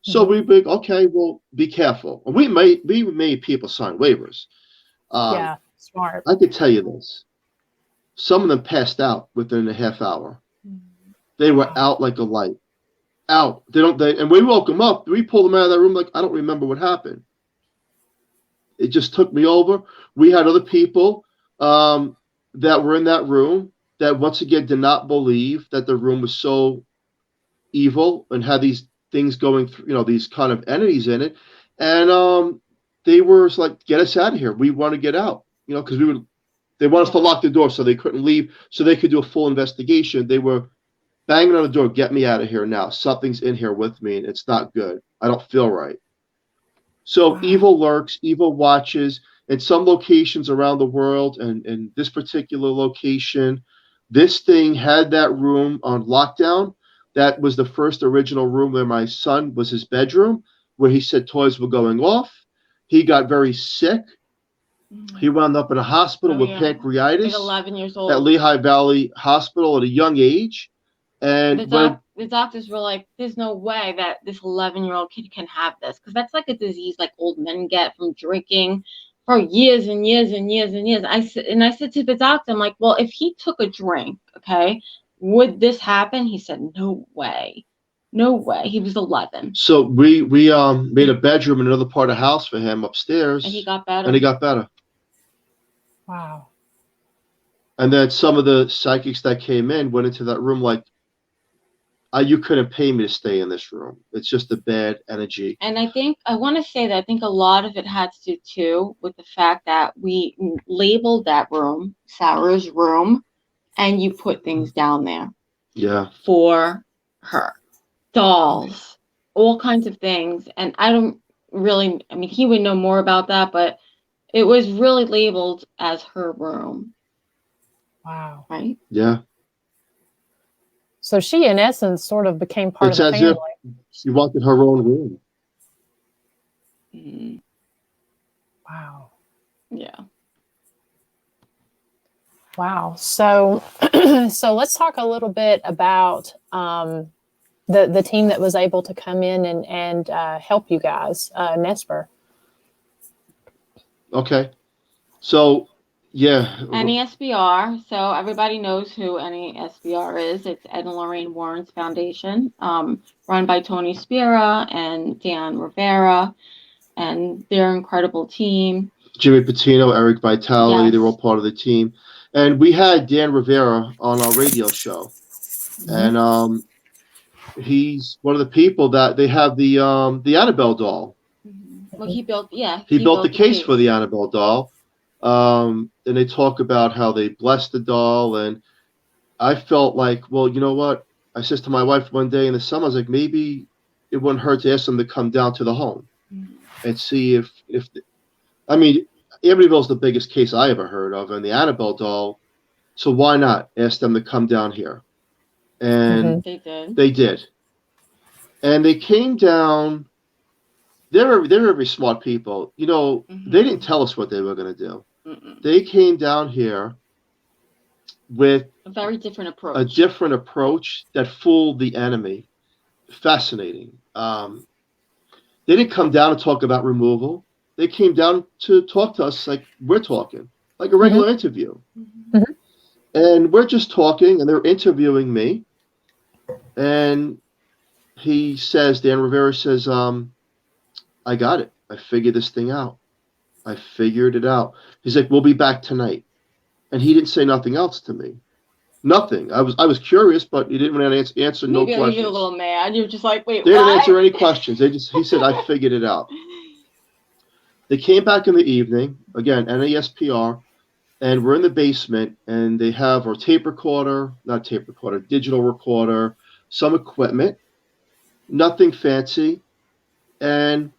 So we be okay. Well, be careful. We made people sign waivers. Smart. I could tell you this: some of them passed out within a half hour. They were out like a light. Out. And we woke them up. We pulled them out of that room like, I don't remember what happened. It just took me over. We had other people that were in that room that once again did not believe that the room was so evil and had these things going through, these kind of entities in it. And they were like, get us out of here. We want to get out, because they want us to lock the door so they couldn't leave, so they could do a full investigation. They were banging on the door, get me out of here now. Something's in here with me and it's not good. I don't feel right. So evil lurks, evil watches in some locations around the world. And in this particular location, this thing had that room on lockdown. That was the first original room where my son was his bedroom, where he said toys were going off. He got very sick. He wound up in a hospital with pancreatitis. Like 11 years old. At Lehigh Valley Hospital at a young age. And the doctors were like, there's no way that this 11-year-old kid can have this, because that's like a disease like old men get from drinking for years and years and years and years. I said to the doctor, I'm like, well, if he took a drink, okay, would this happen? He said, no way. No way. He was 11. So we made a bedroom in another part of the house for him upstairs. And he got better. And he got better. Wow. And then some of the psychics that came in went into that room like, you couldn't pay me to stay in this room. It's just a bad energy. And I want to say that I think a lot of it had to do too with the fact that we labeled that room Sarah's room, and you put things down there. Yeah. For her. Dolls, all kinds of things. And I don't really, I mean, he would know more about that, but it was really labeled as her room. Wow. Right? Yeah. So she, in essence, sort of became part of the family. She wanted her own room. Mm-hmm. Wow. Yeah. Wow. So, so let's talk a little bit about the team that was able to come in and help you guys, Nesper. Okay. So, yeah. NESBR. So everybody knows who NESBR is. It's Ed and Lorraine Warren's foundation, run by Tony Spira and Dan Rivera, and their incredible team. Jimmy Patino, Eric Vitale, Yes. They're all part of the team. And we had Dan Rivera on our radio show. Mm-hmm. And he's one of the people that they have the Annabelle doll. Mm-hmm. Well, he built the case for the Annabelle doll. And they talk about how they blessed the doll. And I felt like, well, you know what? I says to my wife one day in the summer, I was like, maybe it wouldn't hurt to ask them to come down to the home and see if I mean, Amityville's the biggest case I ever heard of, and the Annabelle doll. So why not ask them to come down here? And they did. And they came down. They're very smart people. You know, they didn't tell us what they were going to do. They came down here with a very different approach. A different approach that fooled the enemy. Fascinating. They didn't come down and talk about removal. They came down to talk to us like we're talking, like a regular interview. Mm-hmm. And we're just talking, and they're interviewing me. And he says, Dan Rivera says, I got it. I figured this thing out. I figured it out. He's like, we'll be back tonight. And he didn't say nothing else to me. Nothing. I was curious, but he didn't want to answer no questions. Maybe you're a little mad. You're just like, wait, they what? didn't answer any questions. He said, I figured it out. They came back in the evening, again, NASPR, and we're in the basement, and they have our digital recorder, some equipment, nothing fancy, and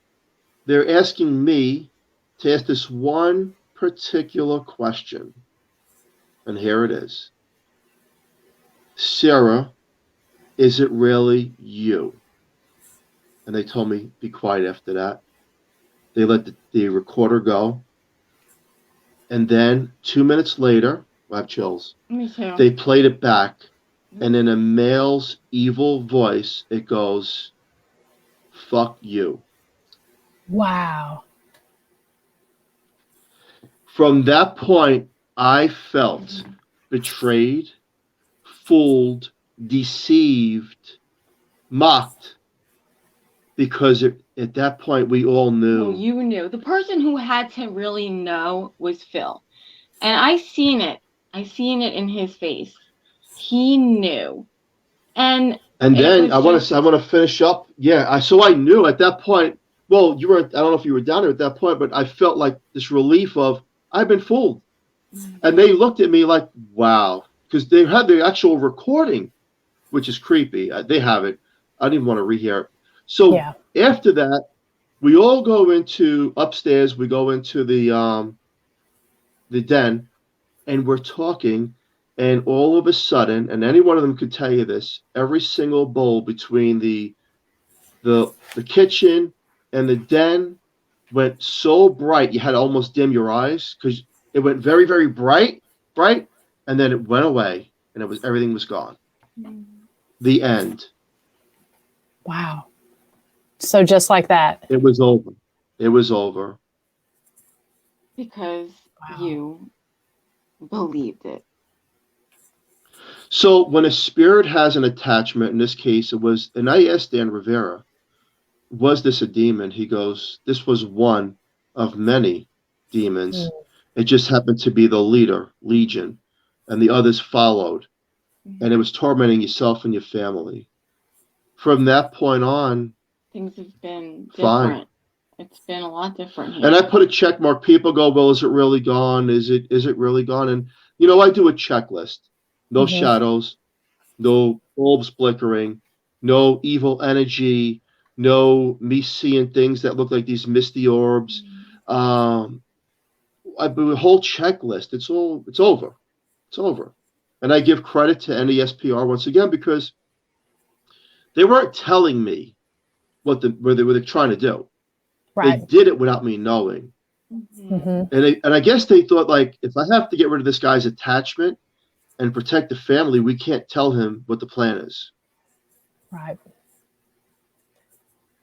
they're asking me to ask this one particular question, and here it is. Sarah, is it really you? And they told me, be quiet after that. They let the recorder go. And then 2 minutes later, I have chills. Me too. They played it back. And in a male's evil voice, it goes, fuck you. Wow. From that point, I felt betrayed, fooled, deceived, mocked. Because at that point, we all knew. Well, you knew. The person who had to really know was Phil. And I seen it in his face. He knew. And then I want to finish up. Yeah, so I knew at that point. Well, you were. I don't know if you were down there at that point, but I felt like this relief of I've been fooled. And they looked at me like, wow, because they had the actual recording, which is creepy. They have it. I didn't want to rehear it. So after that, we all go into upstairs. We go into the den, and we're talking. And all of a sudden, and any one of them could tell you this, every single bowl between the kitchen and the den went so bright you had to almost dim your eyes because it went very, very bright, and then it went away, and everything was gone. The end. Wow. So just like that. It was over. It was over. Because Wow. you believed it. So when a spirit has an attachment, in this case, it was, and I asked Dan Rivera, was this a demon? He goes, this was one of many demons. It just happened to be the leader, Legion, and the others followed. And it was tormenting yourself and your family. From that point on, things have been different. Fine. It's been a lot different here. And I put a check mark. People go, well, is it really gone? Is it really gone? And, I do a checklist. No shadows, no bulbs flickering, no evil energy, no me seeing things that look like these misty orbs. I do a whole checklist. It's over. It's over. And I give credit to NESPR once again, because they weren't telling me what they were trying to do. Right. They did it without me knowing. And I guess they thought, like, if I have to get rid of this guy's attachment and protect the family, we can't tell him what the plan is. Right.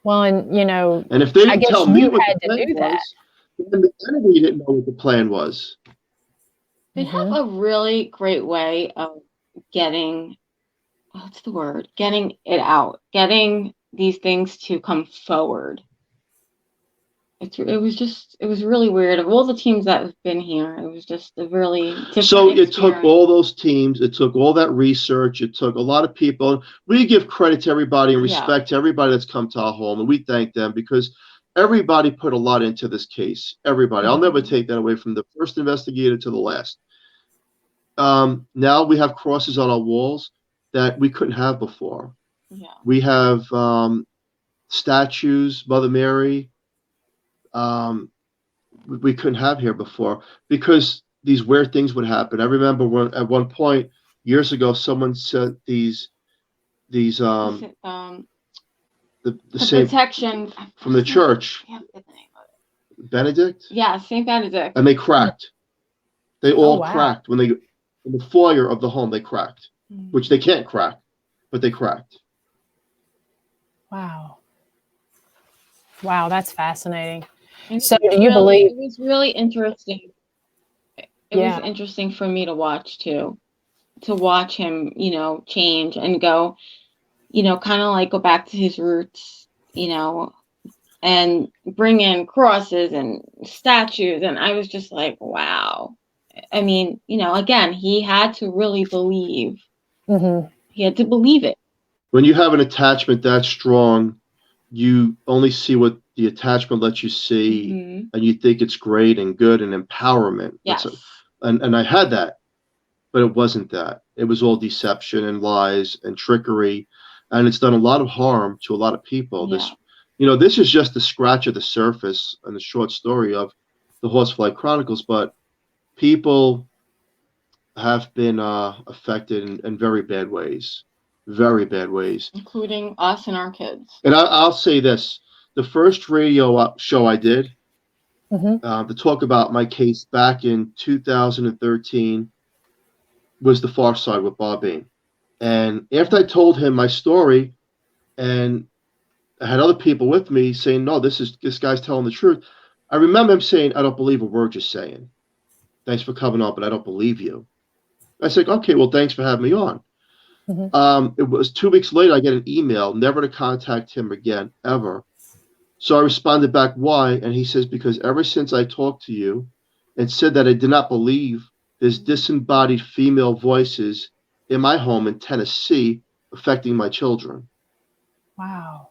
Well, and and if they I didn't guess tell me you what had the to plan do that. was, then the enemy didn't know what the plan was. They have a really great way of getting, what's the word? Getting it out, getting these things to come forward. It was really weird. Of all the teams that have been here, it was just a really different So it experience. took all those teams, it took all that research, it took a lot of people. We give credit to everybody and respect to everybody that's come to our home, and we thank them, because everybody put a lot into this case. Everybody. I'll never take that away from the first investigator to the last. Now we have crosses on our walls that we couldn't have before. Yeah. We have statues, Mother Mary, we couldn't have here before, because these weird things would happen. I remember when at one point years ago, someone sent these the same protection from the church, Benedict. Yeah, Saint Benedict. And they cracked. They all wow. cracked when they in the foyer of the home. They cracked, which they can't crack, but they cracked. Wow. Wow, that's fascinating. And so do you believe it was really interesting? It was interesting for me to watch too, to watch him, change and go, kind of like go back to his roots, and bring in crosses and statues. And I was just like, wow. I mean, again, he had to really believe. He had to believe it. When you have an attachment that strong, you only see what the attachment lets you see, and you think it's great and good and empowerment. Yes. And I had that, but it wasn't that. It was all deception and lies and trickery, and it's done a lot of harm to a lot of people. Yeah. This is just the scratch of the surface and the short story of the Horsefly Chronicles, but people have been affected in very bad ways, including us and our kids. And I'll say this: the first radio show I did to talk about my case back in 2013 was The Far Side with Bob Bain. And after I told him my story, and I had other people with me saying, no, this guy's telling the truth, I remember him saying, I don't believe a word you're saying. Thanks for coming on, but I don't believe you. I said, okay, well, thanks for having me on. It was 2 weeks later, I get an email, never to contact him again, ever. So I responded back, why? And he says, because ever since I talked to you and said that I did not believe there's disembodied female voices in my home in Tennessee affecting my children. Wow.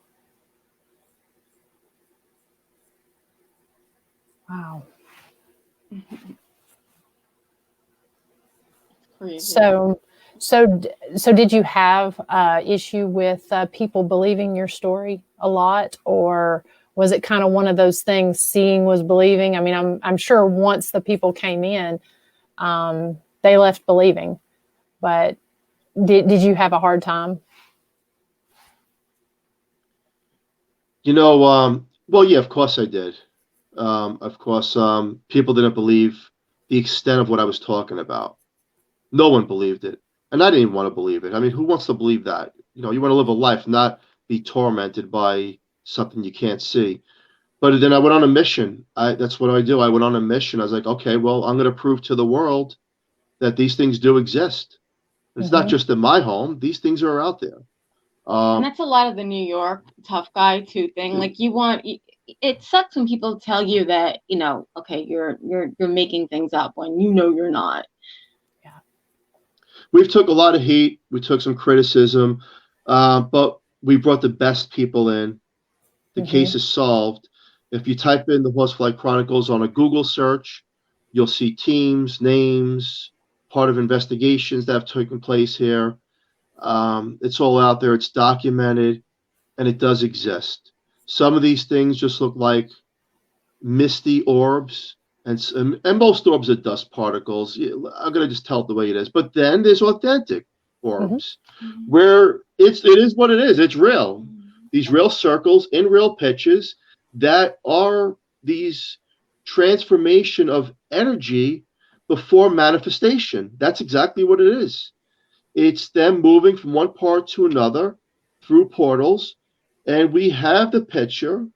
Wow. Crazy. So did you have issue with people believing your story a lot, or was it kind of one of those things, seeing was believing? I mean, I'm sure once the people came in, they left believing, but did you have a hard time? Well, yeah, of course I did. Of course, people didn't believe the extent of what I was talking about. No one believed it. And I didn't even want to believe it. I mean, who wants to believe that? You want to live a life, not be be tormented by something you can't see. But then I went on a mission. That's what I do. I went on a mission. I was like, okay, well, I'm going to prove to the world that these things do exist. It's not just in my home. These things are out there. And that's a lot of the New York tough guy too thing. Like it sucks when people tell you that, okay, you're making things up when you're not. Yeah. We've took a lot of heat. We took some criticism, but we brought the best people in. The case is solved. If you type in the Horsefly Chronicles on a Google search, you'll see teams, names, part of investigations that have taken place here. It's all out there. It's documented, and it does exist. Some of these things just look like misty orbs, and most orbs are dust particles. I'm going to just tell it the way it is. But then there's authentic orbs, where it is what it is. It's real. These real circles in real pitches that are these transformation of energy before manifestation. That's exactly what it is. It's them moving from one part to another through portals. And we have the picture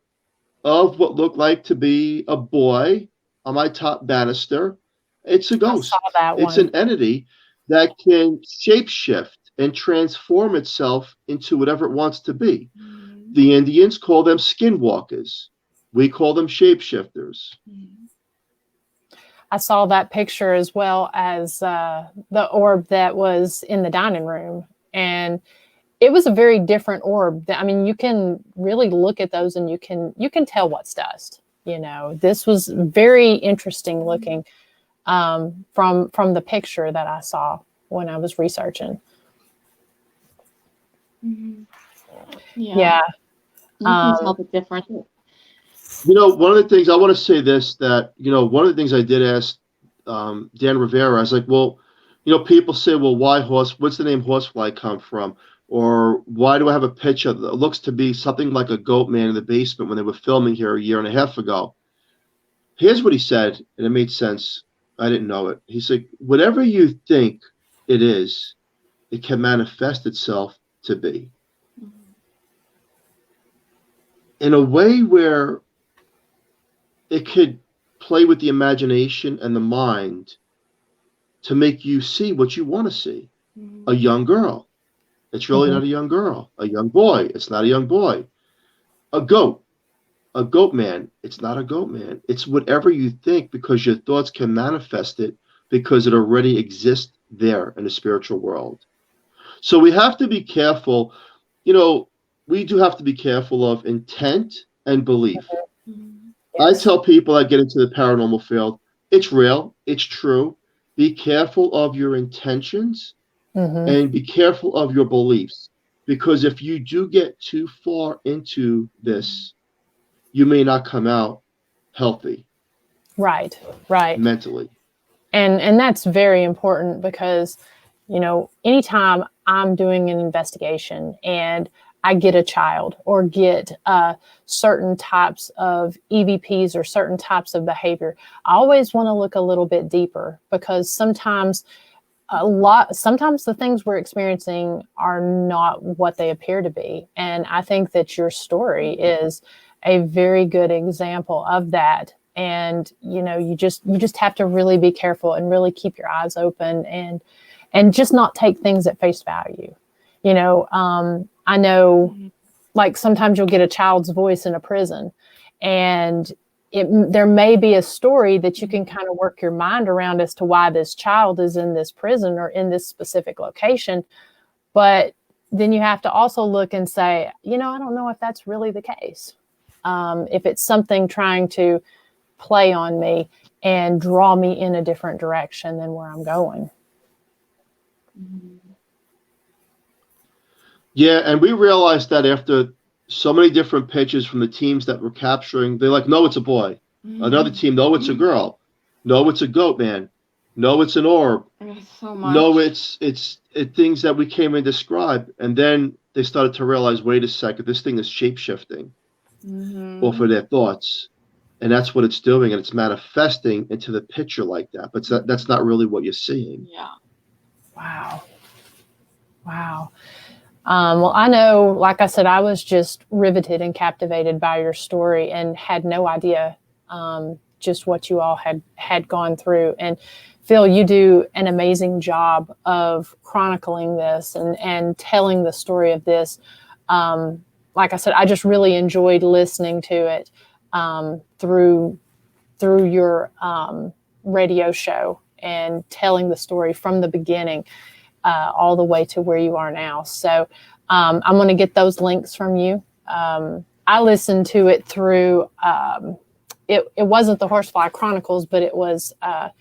of what looked like to be a boy on my top banister. It's a ghost. I saw that It's one. an entity that can shapeshift and transform itself into whatever it wants to be. The Indians call them skinwalkers. We call them shapeshifters. I saw that picture as well as the orb that was in the dining room. And it was a very different orb. I mean, you can really look at those and you can tell what's dust. This was very interesting looking from the picture that I saw when I was researching. Yeah. You can tell the difference. One of the things I want to say this, that, one of the things I did ask Dan Rivera, I was like, well, people say, well, what's the name Horsefly come from? Or why do I have a picture that looks to be something like a goat man in the basement when they were filming here a year and a half ago? Here's what he said, and it made sense. I didn't know it. He said, whatever you think it is, it can manifest itself to be. In a way where it could play with the imagination and the mind to make you see what you want to see. A young girl. It's really not a young girl. A young boy. It's not a young boy. A goat man. It's not a goat man. It's whatever you think, because your thoughts can manifest it, because it already exists there in the spiritual world. So we have to be careful. We do have to be careful of intent and belief. I tell people that get into the paranormal field, it's real, it's true. Be careful of your intentions and be careful of your beliefs. Because if you do get too far into this, you may not come out healthy. Right. Mentally. And that's very important because, anytime I'm doing an investigation and I get a child or get certain types of EVPs or certain types of behavior, I always want to look a little bit deeper, because sometimes the things we're experiencing are not what they appear to be. And I think that your story is a very good example of that. And, you just have to really be careful and really keep your eyes open and just not take things at face value. I know, like, sometimes you'll get a child's voice in a prison, and there may be a story that you can kind of work your mind around as to why this child is in this prison or in this specific location. But then you have to also look and say, I don't know if that's really the case. If it's something trying to play on me and draw me in a different direction than where I'm going. Yeah, and we realized that after so many different pitches from the teams that were capturing, they're like, no, it's a boy. Another team, no, it's a girl. No, it's a goat man. No, it's an orb. So much. No, it's things that we came and described. And then they started to realize, wait a second, this thing is shape-shifting off of their thoughts. And that's what it's doing. And it's manifesting into the picture like that. But that's not really what you're seeing. Yeah. Wow. Well, I know, like I said, I was just riveted and captivated by your story and had no idea just what you all had gone through. And Phil, you do an amazing job of chronicling this and telling the story of this. Like I said, I just really enjoyed listening to it through your radio show and telling the story from the beginning all the way to where you are now. So I'm going to get those links from you. I listened to it through, it wasn't the Horsefly Chronicles, but it was a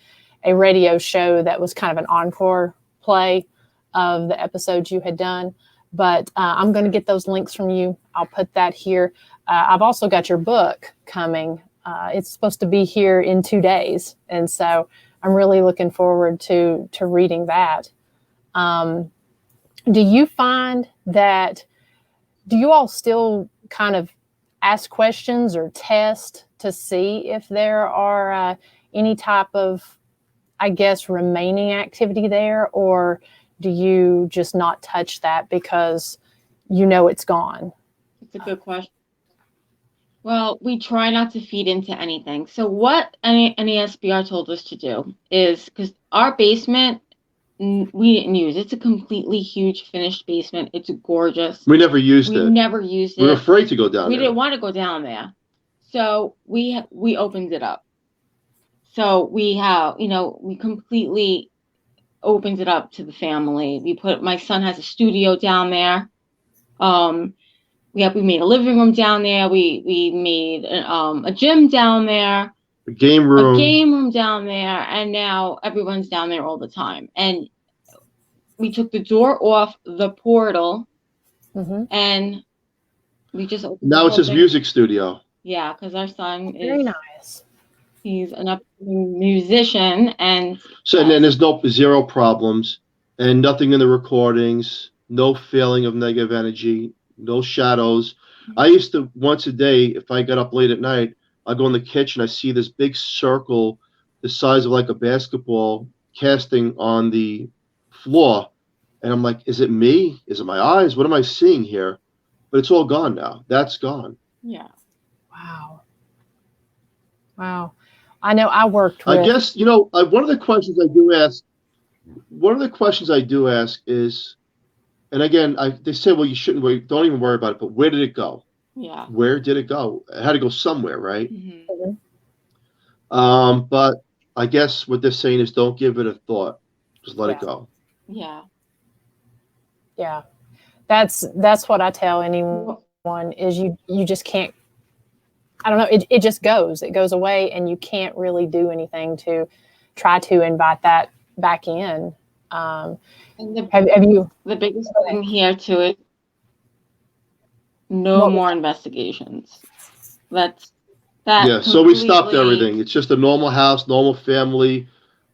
radio show that was kind of an encore play of the episodes you had done. But I'm going to get those links from you. I'll put that here. I've also got your book coming. It's supposed to be here in 2 days. And so I'm really looking forward to reading that. Do you find that, do you all still kind of ask questions or test to see if there are any type of, I guess, remaining activity there, or do you just not touch that because you know it's gone? It's a good question. Well, we try not to feed into anything. So what NASBR told us to do is, because our basement, we didn't use. It's a completely huge finished basement. It's gorgeous. We never used it. We never used it. We were afraid to go down there. We didn't want to go down there. So we opened it up. So we have, we completely opened it up to the family. My son has a studio down there. We made a living room down there. We made a gym down there. A game room down there, and now everyone's down there all the time. And we took the door off the portal, and we just opened. Now it's his music studio. Yeah, because our son is very nice. He's an upcoming musician, and so and then there's zero problems, and nothing in the recordings, no feeling of negative energy, no shadows. I used to once a day, if I got up late at night, I go in the kitchen, I see this big circle the size of like a basketball casting on the floor. And I'm like, is it me? Is it my eyes? What am I seeing here? But it's all gone now. That's gone. Yeah. Wow. I know I worked with... I guess, one of the questions I do ask is, and again, they say, well, you shouldn't worry, don't even worry about it, but where did it go? Yeah. Where did it go? It had to go somewhere, right? Mm-hmm. But I guess what they're saying is don't give it a thought. Just let it go. Yeah. Yeah. That's what I tell anyone is you just can't, I don't know, it just goes. It goes away and you can't really do anything to try to invite that back in. And the biggest thing here too is no more investigations. That. Yeah, so we stopped everything. It's just a normal house, normal family.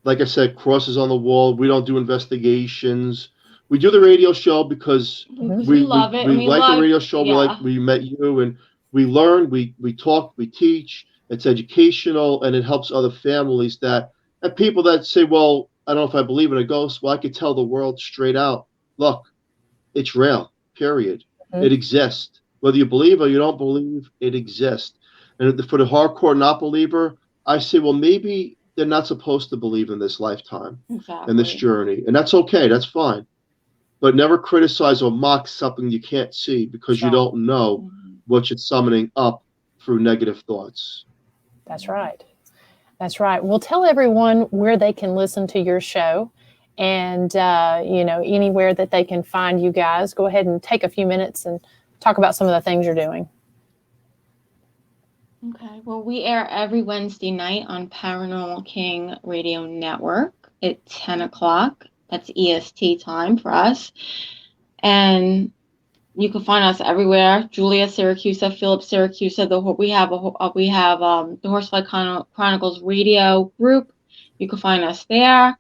Like I said, crosses on the wall. We don't do investigations. We do the radio show because we love it. We like the radio show. Yeah. We met you and we learn, we talk, we teach. It's educational and it helps other families and people that say, well, I don't know if I believe in a ghost. Well, I could tell the world straight out, look, it's real, period. It exists. Whether you believe or you don't believe, it exists. And for the hardcore not believer, I say, well, maybe they're not supposed to believe in this lifetime, in this journey. And that's okay. That's fine. But never criticize or mock something you can't see because you don't know what you're summoning up through negative thoughts. That's right. That's right. We'll tell everyone where they can listen to your show and, anywhere that they can find you guys. Go ahead and take a few minutes and talk about some of the things you're doing. Okay. Well, we air every Wednesday night on Paranormal King Radio Network at 10 o'clock. That's EST time for us. And you can find us everywhere. Julia Siracusa, Philip Siracusa. We have the Horsefly Chronicles radio group. You can find us there.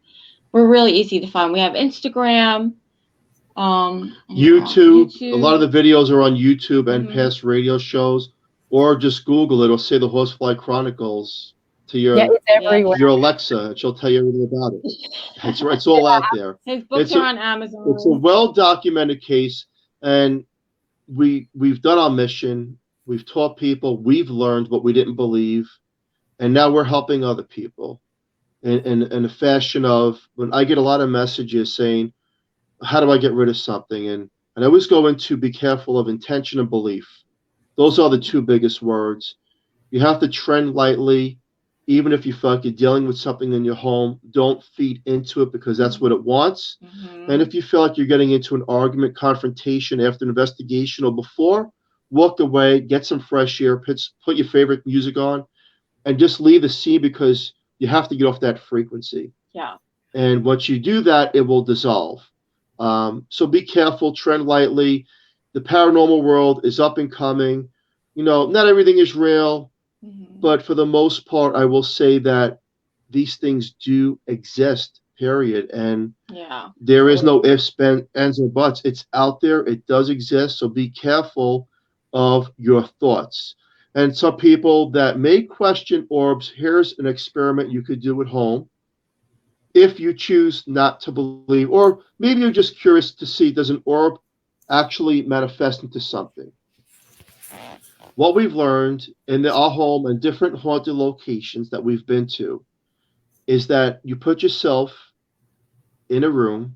We're really easy to find. We have Instagram, YouTube. A lot of the videos are on YouTube and past radio shows, or just Google it. It'll say the Horsefly Chronicles to your Alexa, and she'll tell you everything about it. That's right. It's all out there. His books are on Amazon. It's a well-documented case. And we've done our mission. We've taught people. We've learned what we didn't believe, and now we're helping other people in a fashion of, when I get a lot of messages saying, how do I get rid of something? And I always go into, be careful of intention and belief. Those are the two biggest words. You have to trend lightly. Even if you feel like you're dealing with something in your home, don't feed into it, because that's what it wants. And if you feel like you're getting into an argument, confrontation after an investigation or before, walk away, get some fresh air, put your favorite music on, and just leave the scene, because you have to get off that frequency. Yeah. And once you do that, it will dissolve. So be careful, tread lightly. The paranormal world is up and coming. Not everything is real, but for the most part, I will say that these things do exist, period. And there is no ifs, ands, or buts. It's out there. It does exist. So be careful of your thoughts. And some people that may question orbs, here's an experiment you could do at home. If you choose not to believe, or maybe you're just curious to see, does an orb actually manifest into something? What we've learned in our home and different haunted locations that we've been to is that you put yourself in a room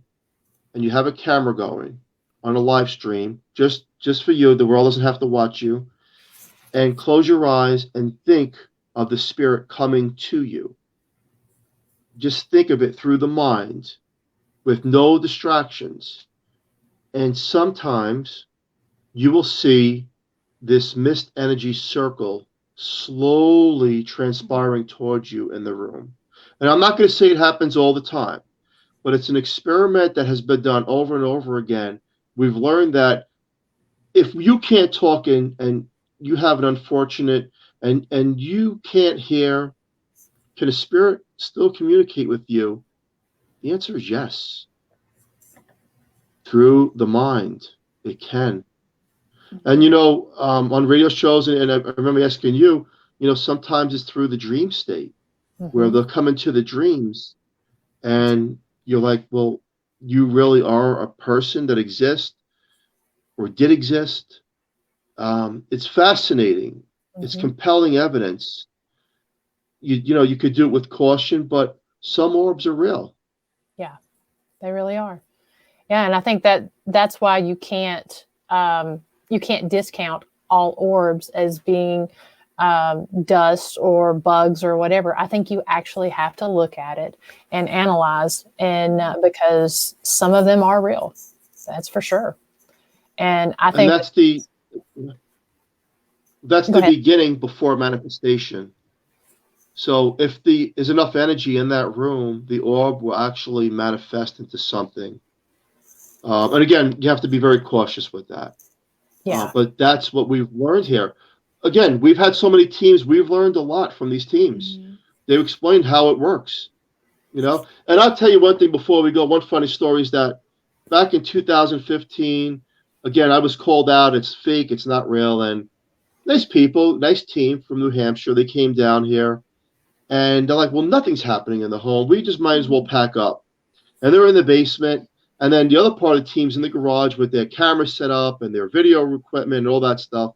and you have a camera going on a live stream, just for you. The world doesn't have to watch you. And close your eyes and think of the spirit coming to you. Just think of it through the mind with no distractions. And sometimes you will see this mist energy circle slowly transpiring towards you in the room. And I'm not going to say it happens all the time, but it's an experiment that has been done over and over again. We've learned that if you can't talk and you have an unfortunate and you can't hear, can a spirit still communicate with you? The answer is yes. Through the mind, it can. And on radio shows, and I remember asking you, sometimes it's through the dream state, where they'll come into the dreams, and you're like, well, you really are a person that exists or did exist. It's fascinating. It's compelling evidence. You could do it with caution, but some orbs are real. Yeah, they really are. Yeah, and I think that's why you can't discount all orbs as being dust or bugs or whatever. I think you actually have to look at it and analyze, and because some of them are real, that's for sure. And I think that's the beginning before manifestation. So if there's enough energy in that room, the orb will actually manifest into something. And again, you have to be very cautious with that. Yeah. But that's what we've learned here. Again, we've had so many teams. We've learned a lot from these teams. They've explained how it works. And I'll tell you one thing before we go. One funny story is that back in 2015, again, I was called out. It's fake. It's not real. And nice people, nice team from New Hampshire. They came down here. And they're like, well, nothing's happening in the home. We just might as well pack up. And they're in the basement. And then the other part of the team's in the garage with their cameras set up and their video equipment and all that stuff.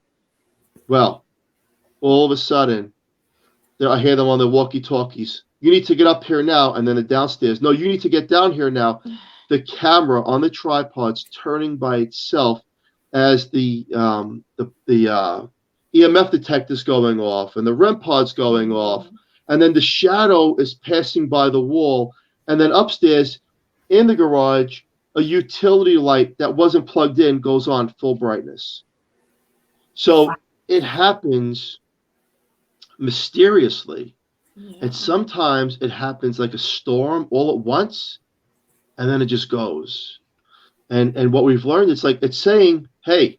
Well, all of a sudden, I hear them on the walkie-talkies. You need to get up here now. And then the downstairs. No, you need to get down here now. The camera on the tripod's turning by itself as the EMF detector's going off and the REM pod's going off. And then the shadow is passing by the wall. And then upstairs in the garage, a utility light that wasn't plugged in goes on full brightness. So it happens mysteriously. And sometimes it happens like a storm all at once, and then it just goes. And what we've learned, it's saying, hey,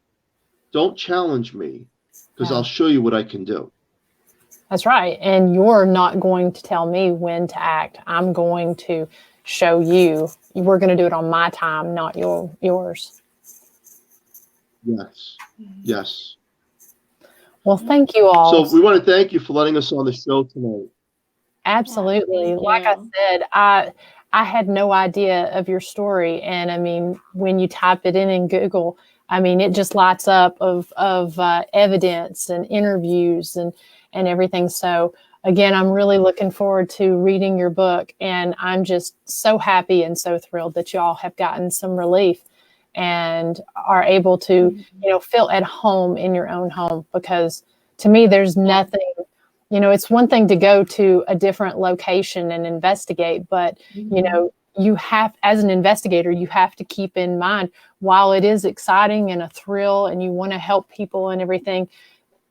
don't challenge me, because I'll show you what I can do. That's right. And you're not going to tell me when to act. I'm going to show you. We're going to do it on my time, not yours. Yes. Well, thank you all. So we want to thank you for letting us on the show tonight. Absolutely. Like I said, I had no idea of your story. And I mean, when you type it in Google, I mean, it just lights up of evidence and interviews and everything. So again, I'm really looking forward to reading your book, and I'm just so happy and so thrilled that you all have gotten some relief and are able to, feel at home in your own home. Because to me, there's nothing, it's one thing to go to a different location and investigate, but, you have, as an investigator, you have to keep in mind, while it is exciting and a thrill and you want to help people and everything,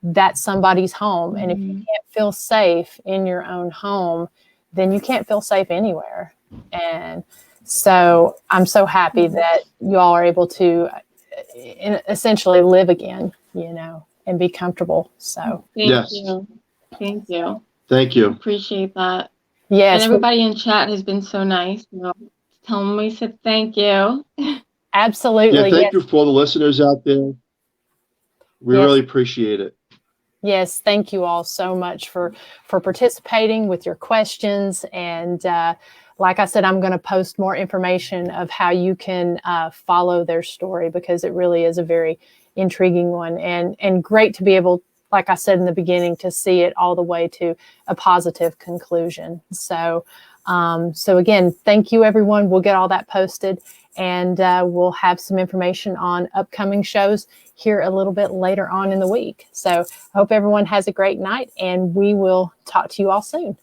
that's somebody's home. And if you can't feel safe in your own home, then you can't feel safe anywhere. And so I'm so happy that you all are able to essentially live again, and be comfortable. So Thank you. Thank you. Thank you. Appreciate that. yes, And everybody in chat has been so nice. So tell them we said thank you. absolutely. Yeah, thank you for all the listeners out there. We really appreciate it. Yes, thank you all so much for participating with your questions. And like I said, I'm going to post more information of how you can follow their story, because it really is a very intriguing one, and great to be able, like I said in the beginning, to see it all the way to a positive conclusion. So again, thank you, everyone. We'll get all that posted, and we'll have some information on upcoming shows here a little bit later on in the week. So I hope everyone has a great night, and we will talk to you all soon.